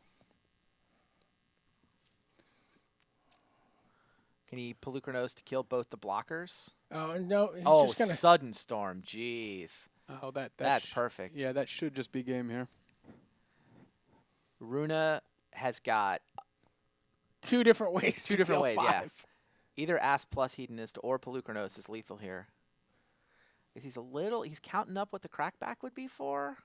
Speaker 2: Can he Polychronos to kill both the blockers?
Speaker 1: Oh, no. He's
Speaker 2: Oh,
Speaker 1: just gonna,
Speaker 2: Sudden Storm. Jeez.
Speaker 3: Oh,
Speaker 2: That's perfect.
Speaker 3: Yeah, that should just be game here.
Speaker 2: Runa has got
Speaker 1: 2 different ways.
Speaker 2: two
Speaker 1: to
Speaker 2: different
Speaker 1: deal
Speaker 2: ways,
Speaker 1: 5.
Speaker 2: yeah. Either Asp plus Hedonist or Polychronos is lethal here. He's counting up what the crackback would be for.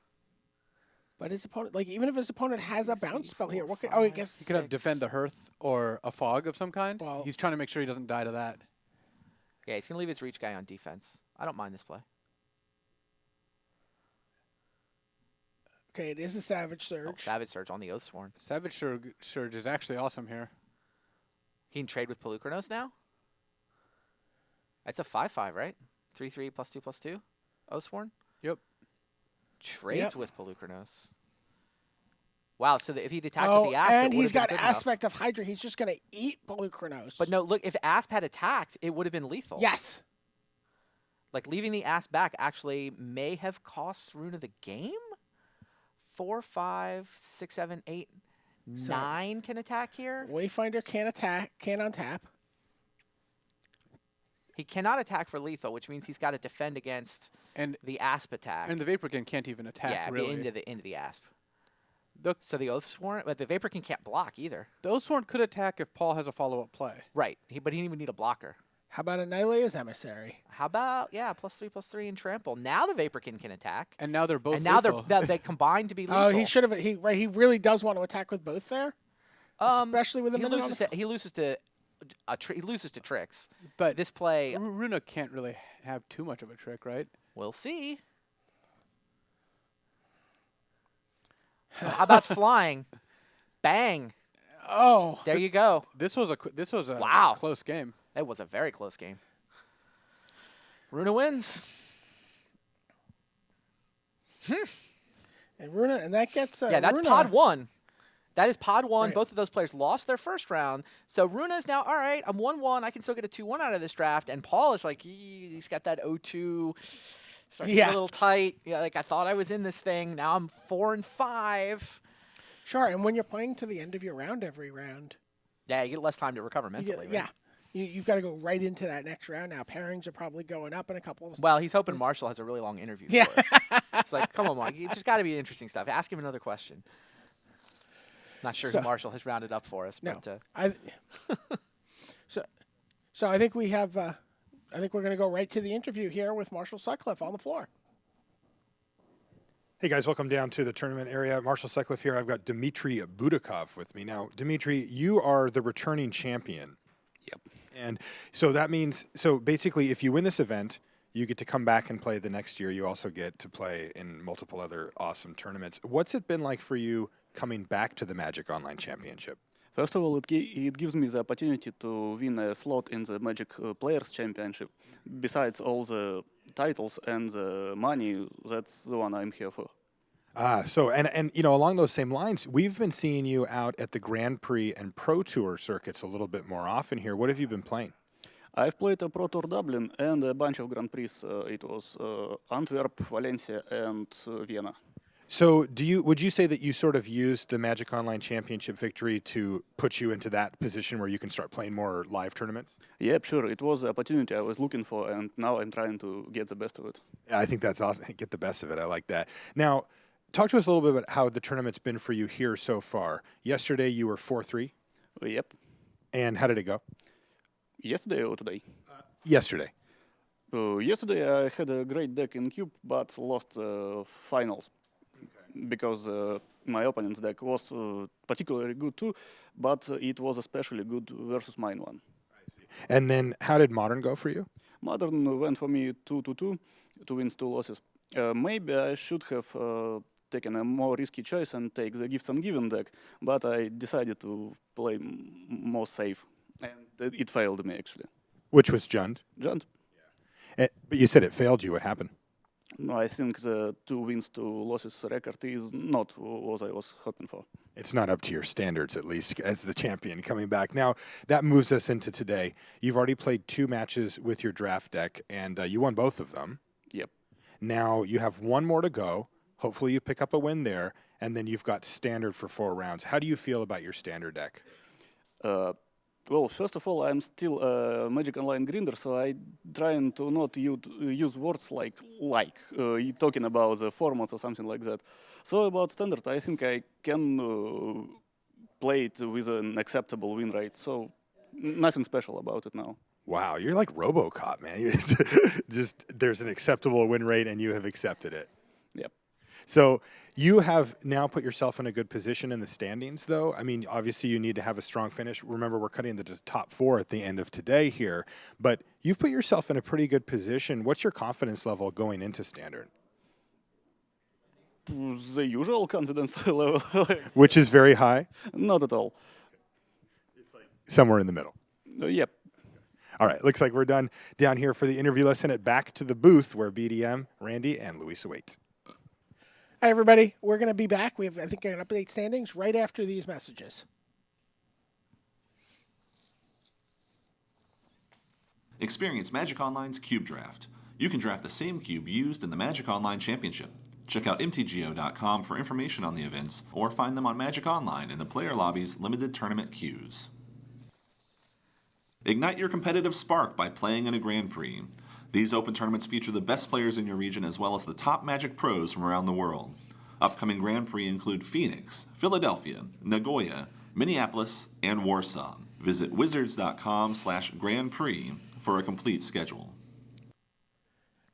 Speaker 1: But his opponent, even if his opponent has a bounce spell here, what could,
Speaker 2: five,
Speaker 1: I guess
Speaker 3: He could have Defend the Hearth or a Fog of some kind.
Speaker 1: Well-
Speaker 3: He's trying to make sure he doesn't die to that.
Speaker 2: Yeah, he's going to leave his reach guy on defense. I don't mind this play.
Speaker 1: Okay, it is a Savage Surge.
Speaker 2: Oh, Savage Surge on the Oathsworn.
Speaker 3: Savage Surge is actually awesome here.
Speaker 2: He can trade with Polychronos now? That's a 5/5, right? 3/3 +2/2. Oathsworn?
Speaker 3: Yep.
Speaker 2: Trades
Speaker 1: Yep.
Speaker 2: with Polychronos. Wow, so if he'd attacked
Speaker 1: Oh,
Speaker 2: with the Asp,
Speaker 1: and
Speaker 2: it
Speaker 1: he's
Speaker 2: would've been
Speaker 1: got
Speaker 2: good enough.
Speaker 1: Aspect of Hydra. He's just going to eat Polychronos.
Speaker 2: But no, look, if Asp had attacked, it would have been lethal.
Speaker 1: Yes.
Speaker 2: Leaving the Asp back actually may have cost Runa the game? 4, 5, 6, 7, 8,
Speaker 1: So-
Speaker 2: 9 can attack here.
Speaker 1: Wayfinder can't untap.
Speaker 2: He cannot attack for lethal, which means he's got to defend against
Speaker 3: And
Speaker 2: the Asp attack.
Speaker 3: and the Vaporkin can't even attack,
Speaker 2: yeah,
Speaker 3: really.
Speaker 2: into the Asp.
Speaker 3: The
Speaker 2: So the Oathsworn, but the Vaporkin can't block either.
Speaker 3: Oathsworn could attack if Paul has a follow-up play.
Speaker 2: Right, but he didn't even need a blocker.
Speaker 1: How about Annihilator's Emissary?
Speaker 2: How about, +3/+3 and trample? Now the Vaporkin can attack.
Speaker 3: And now they're both
Speaker 2: And now
Speaker 3: lethal.
Speaker 2: they combine to be lethal.
Speaker 1: Oh, he should have. He really does want to attack with both there, especially with the
Speaker 2: he
Speaker 1: minute on
Speaker 2: loses
Speaker 1: the-
Speaker 2: to he loses to tricks.
Speaker 3: But
Speaker 2: This play,
Speaker 3: Runa can't really have too much of a trick, right?
Speaker 2: we'll see. How about flying? Bang!
Speaker 1: Oh,
Speaker 2: There you go.
Speaker 3: This was a
Speaker 2: Wow.
Speaker 3: close game.
Speaker 2: That was a very close game. Runa wins.
Speaker 1: and Runa, and that gets
Speaker 2: Yeah, that's
Speaker 1: Runa.
Speaker 2: pod 1. That is pod 1.
Speaker 1: Right.
Speaker 2: Both of those players lost their first round. So Runa's now, all right, I'm 1-1. I can still get a 2-1 out of this draft. And Paul is like, he's got that 0-2. Starting to get a little tight. Yeah, I thought I was in this thing. Now I'm 4-5.
Speaker 1: Sure, and when you're playing to the end of your round every round,
Speaker 2: Yeah, you get less time to recover
Speaker 1: you
Speaker 2: mentally.
Speaker 1: get, yeah, you've got to go right into that next round now. Pairings are probably going up in a couple of.
Speaker 2: Well, he's hoping Marshall has a really long interview
Speaker 1: Yeah.
Speaker 2: for us. It's like, come on, Mark. There's got to be interesting stuff. Ask him another question. Not sure
Speaker 1: So-
Speaker 2: who Marshall has rounded up for us,
Speaker 1: No,
Speaker 2: but
Speaker 1: so I think we have. I think we're going to go right to the interview here with Marshall Sutcliffe on the floor.
Speaker 4: Hey guys, welcome down to the tournament area. Marshall Sutcliffe here. I've got Dmitriy Butakov with me. Now, Dmitry, you are the returning champion.
Speaker 5: Yep.
Speaker 4: And so that means, so basically if you win this event, you get to come back and play the next year. You also get to play in multiple other awesome tournaments. What's it been like for you coming back to the Magic Online Championship?
Speaker 5: First of all, it gives me the opportunity to win a slot in the Magic Players Championship. Besides all the titles and the money, that's the one I'm here for.
Speaker 4: So you know, along those same lines, we've been seeing you out at the Grand Prix and Pro Tour circuits a little bit more often here. What have you been playing?
Speaker 5: I've played a Pro Tour Dublin and a bunch of Grand Prix. It was Antwerp, Valencia, and Vienna.
Speaker 4: So, would you say that you sort of used the Magic Online Championship victory to put you into that position where you can start playing more live tournaments?
Speaker 5: Yep, sure. It was the opportunity I was looking for, and now I'm trying to get the best of it.
Speaker 4: Yeah, I think that's awesome. Get the best of it. I like that. Now, talk to us a little bit about how the tournament's been for you here so far. Yesterday, you were 4-3.
Speaker 5: Yep.
Speaker 4: And how did it go?
Speaker 5: Yesterday or today?
Speaker 4: Yesterday.
Speaker 5: Yesterday I had a great deck in Cube, but lost finals. Because my opponent's deck was particularly good too, but it was especially good versus mine one.
Speaker 4: I see. And then how did Modern go for you?
Speaker 5: Modern went for me 2-2, 2 wins, 2 losses. Maybe I should have taken a more risky choice and take the Gifts Ungiven deck, but I decided to play more safe, and it failed me actually.
Speaker 4: Which was Jund.
Speaker 5: Jund.
Speaker 4: But you said it failed you. What happened?
Speaker 5: No, I think the 2 wins, 2 losses record is not what I was hoping for.
Speaker 4: It's not up to your standards, at least, as the champion coming back. Now, that moves us into today. You've already played 2 matches with your draft deck, and you won both of them.
Speaker 5: Yep.
Speaker 4: Now, you have 1 more to go. Hopefully, you pick up a win there, and then you've got standard for 4 rounds. How do you feel about your standard deck?
Speaker 5: Well, first of all, I'm still a Magic Online grinder, so I'm trying to not use words like talking about the formats or something like that. So about standard, I think I can play it with an acceptable win rate, so nothing special about it now.
Speaker 4: Wow, you're like RoboCop, man. You're just there's an acceptable win rate, and you have accepted it.
Speaker 5: Yep.
Speaker 4: So you have now put yourself in a good position in the standings, though. I mean, obviously you need to have a strong finish. Remember, we're cutting the top 4 at the end of today here, but you've put yourself in a pretty good position. What's your confidence level going into standard?
Speaker 5: The usual confidence level.
Speaker 4: Which is very high?
Speaker 5: Not at all.
Speaker 4: It's like somewhere in the middle.
Speaker 5: Yep.
Speaker 4: All right, looks like we're done down here for the interview. Let's send it back to the booth where BDM, Randy, and Luis await.
Speaker 1: Hi, everybody. We're going to be back. I think, an update standings right after these messages.
Speaker 6: Experience Magic Online's Cube Draft. You can draft the same cube used in the Magic Online Championship. Check out mtgo.com for information on the events, or find them on Magic Online in the player lobby's limited tournament queues. Ignite your competitive spark by playing in a Grand Prix. These open tournaments feature the best players in your region as well as the top Magic pros from around the world. Upcoming Grand Prix include Phoenix, Philadelphia, Nagoya, Minneapolis, and Warsaw. Visit wizards.com/Grand Prix for a complete schedule.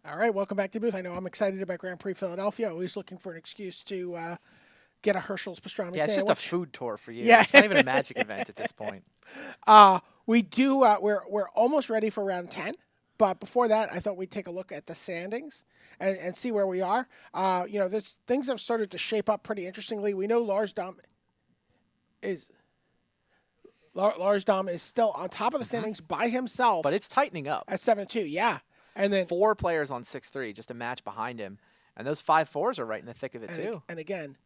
Speaker 1: All right, welcome back to the booth. I know I'm excited about Grand Prix Philadelphia. Always looking for an excuse to get a Herschel's pastrami
Speaker 2: Yeah, it's
Speaker 1: sandwich.
Speaker 2: just a food tour for you.
Speaker 1: Yeah.
Speaker 2: It's not even a Magic event at this point.
Speaker 1: We do. We're almost ready for round 10, but before that, I thought we'd take a look at the standings and see where we are. There's things have started to shape up pretty interestingly. We know Lars Dom is still on top of the standings by himself,
Speaker 2: But it's tightening up.
Speaker 1: at 7-2. Yeah, and then
Speaker 2: 4 players on 6-3, just a match behind him. And those 5-4s are right in the thick of it, too.
Speaker 1: And again,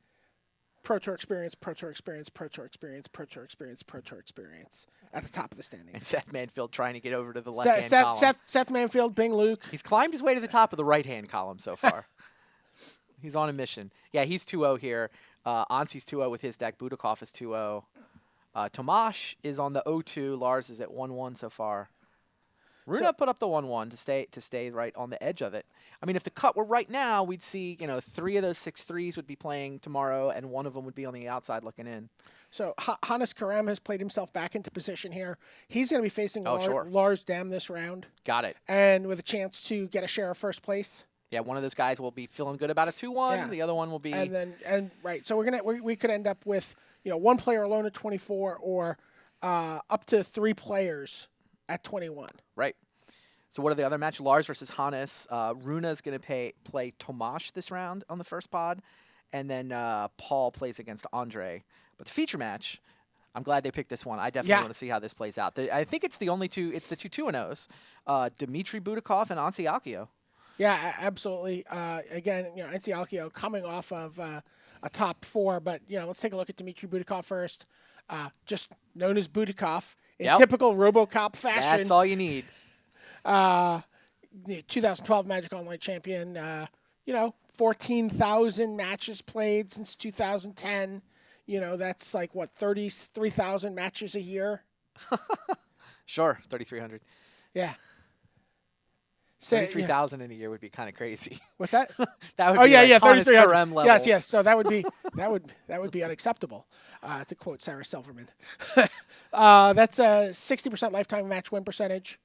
Speaker 1: Pro Tour experience, Pro Tour experience, Pro Tour experience, Pro Tour experience, Pro Tour experience at the top of the standings.
Speaker 2: And Seth Manfield trying to get over to the left-hand column.
Speaker 1: Seth Manfield, Bing Luke.
Speaker 2: He's climbed his way to the top of the right-hand column so far. He's on a mission. Yeah, he's 2-0 here. Ansi's 2-0 with his deck. Butakov is 2-0. Tomasz is on the 0-2. Lars is at 1-1 so far. Runa put up the 1-1 to stay right on the edge of it. I mean, if the cut were right now, we'd see 3 of those 6-3s would be playing tomorrow, and 1 of them would be on the outside looking in.
Speaker 1: So Hannes Karem has played himself back into position here. He's going to be facing
Speaker 2: sure.
Speaker 1: Lars Dam this round,
Speaker 2: Got it.
Speaker 1: and with a chance to get a share of first place.
Speaker 2: Yeah, one of those guys will be feeling good about a 2-1.
Speaker 1: Yeah.
Speaker 2: The other one will be.
Speaker 1: Right. So we could end up with 1 player alone at 24, or up to 3 players at 21.
Speaker 2: Right. So what are the other matches? Lars versus Hannes. Runa's going to play Tomasz this round on the first pod, and then Paul plays against Andre. But the feature match, I'm glad they picked this one. I definitely want to see how this plays out. I think it's the only 2. It's the 2 2-0s, Dmitriy Butakov and Ansi Alkio.
Speaker 1: Yeah, absolutely. Again, Ansi Alkio coming off of a top 4, but let's take a look at Dmitriy Butakov first. Just known as Butakov in typical RoboCop fashion.
Speaker 2: That's all you need.
Speaker 1: The 2012 Magic Online champion. 14,000 matches played since 2010. That's like what 33,000 matches a year.
Speaker 2: Sure, 3,300.
Speaker 1: Yeah. So,
Speaker 2: 33,000 in a year would be kind of crazy.
Speaker 1: What's that?
Speaker 2: That would
Speaker 1: Oh
Speaker 2: be
Speaker 1: yeah,
Speaker 2: like
Speaker 1: yeah,
Speaker 2: Hannes
Speaker 1: 3,300.
Speaker 2: Karem levels.
Speaker 1: Yes, yes. So that would be unacceptable, to quote Sarah Silverman. That's a 60% lifetime match win percentage,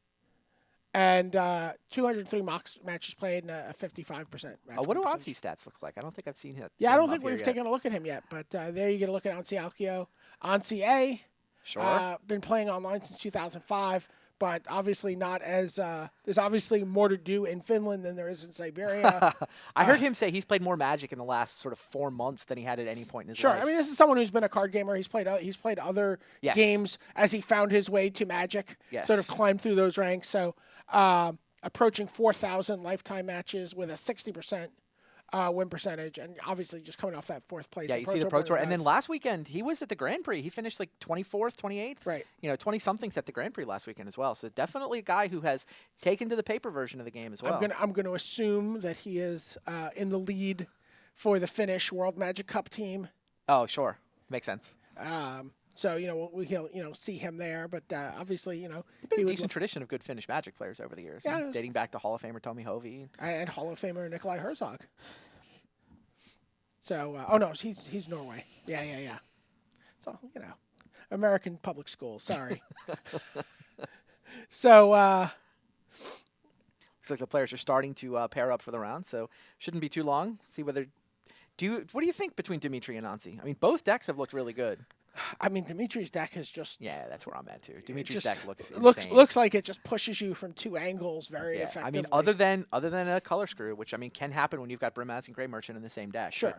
Speaker 1: and 203 matches played, and a 55% match.
Speaker 2: What
Speaker 1: win
Speaker 2: do
Speaker 1: percentage.
Speaker 2: Ansi stats look like? I don't think I've seen it.
Speaker 1: Yeah, I don't
Speaker 2: up
Speaker 1: think
Speaker 2: here
Speaker 1: we've
Speaker 2: yet.
Speaker 1: taken a look at him yet, but there you get a look at Ansi Alkio. Ansi A.
Speaker 2: Sure.
Speaker 1: Been playing online since 2005. But obviously not as there's obviously more to do in Finland than there is in Siberia.
Speaker 2: I heard him say he's played more Magic in the last sort of 4 months than he had at any point in his
Speaker 1: Sure,
Speaker 2: life.
Speaker 1: I mean this is someone who's been a card gamer. He's played other
Speaker 2: Yes.
Speaker 1: games as he found his way to Magic.
Speaker 2: Yes.
Speaker 1: Sort of climbed through those ranks. So approaching 4,000 lifetime matches with a 60% win percentage, and obviously just coming off that fourth place.
Speaker 2: Yeah,
Speaker 1: at
Speaker 2: you see the Pro Tour. And then
Speaker 1: guys.
Speaker 2: last weekend, he was at the Grand Prix. He finished like 24th, 28th.
Speaker 1: Right.
Speaker 2: 20-somethings at the Grand Prix last weekend as well. So definitely a guy who has taken to the paper version of the game as well.
Speaker 1: I'm gonna assume that he is in the lead for the Finnish World Magic Cup team.
Speaker 2: Oh, sure. Makes sense.
Speaker 1: So we'll see him there, but obviously
Speaker 2: Been
Speaker 1: he
Speaker 2: a
Speaker 1: would
Speaker 2: decent tradition of good Finnish Magic players over the years.
Speaker 1: Yeah, it was-
Speaker 2: dating back to Hall of Famer Tommy Hovey.
Speaker 1: and Hall of Famer Nikolai Herzog. So oh no, he's Norway. Yeah. So American public schools. Sorry. So
Speaker 2: Looks like the players are starting to pair up for the round, so shouldn't be too long. See whether what do you think between Dmitriy and Ansi? I mean, both decks have looked really good.
Speaker 1: I mean, Dimitri's deck is just
Speaker 2: Yeah, that's where I'm at too. Dimitri's
Speaker 1: just
Speaker 2: deck looks insane.
Speaker 1: looks like it just pushes you from two angles very
Speaker 2: Yeah,
Speaker 1: effectively.
Speaker 2: I mean, other than a color screw, which I mean can happen when you've got Brimaz and Grey Merchant in the same deck.
Speaker 1: Sure.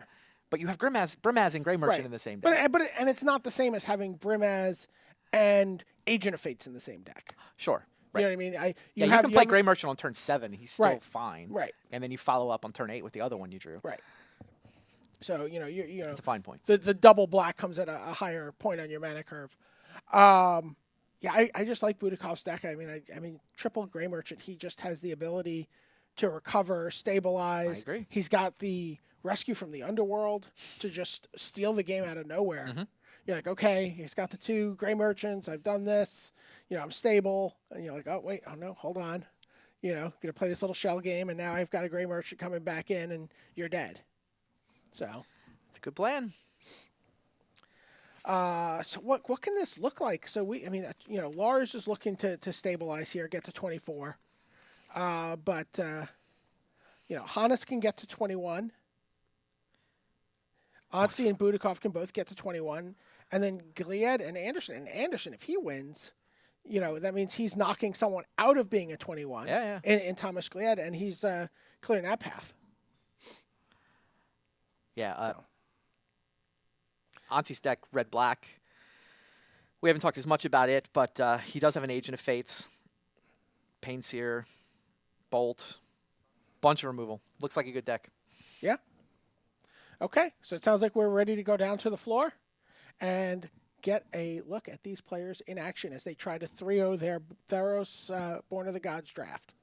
Speaker 2: But you have Brimaz and Grey Merchant
Speaker 1: right.
Speaker 2: in the same deck.
Speaker 1: But it's not the same as having Brimaz and Agent of Fates in the same deck.
Speaker 2: Sure.
Speaker 1: You know what I mean?
Speaker 2: You can play Grey Merchant on turn 7. He's still
Speaker 1: Right.
Speaker 2: fine.
Speaker 1: Right.
Speaker 2: And then you follow up on turn 8 with the other one you drew.
Speaker 1: Right. So
Speaker 2: It's a fine point.
Speaker 1: the double black comes at a higher point on your mana curve. I just like Butakov's deck. I mean, triple Grey Merchant. He just has the ability to recover, stabilize.
Speaker 2: I agree.
Speaker 1: He's got the rescue from the underworld to just steal the game out of nowhere.
Speaker 2: Mm-hmm.
Speaker 1: You're like, okay, he's got the two Grey Merchants. I've done this. I'm stable. And you're like, oh wait, oh no, hold on. Gonna play this little shell game, and now I've got a Grey Merchant coming back in, and you're dead. So.
Speaker 2: It's a good plan.
Speaker 1: So what can this look like? So Lars is looking to stabilize here, get to 24. But Hannes can get to 21. Ansi and Butakov can both get to 21. And then Glied and Anderson. And Anderson, if he wins, that means he's knocking someone out of being a 21
Speaker 2: Yeah.
Speaker 1: in Tamas Glied, and he's clearing that path.
Speaker 2: Yeah. Ansi's deck, red-black. We haven't talked as much about it, but he does have an Agent of Fates, Painseer, Bolt, bunch of removal. Looks like a good deck.
Speaker 1: Yeah. Okay, so it sounds like we're ready to go down to the floor and get a look at these players in action as they try to 3-0 their Theros Born of the Gods draft.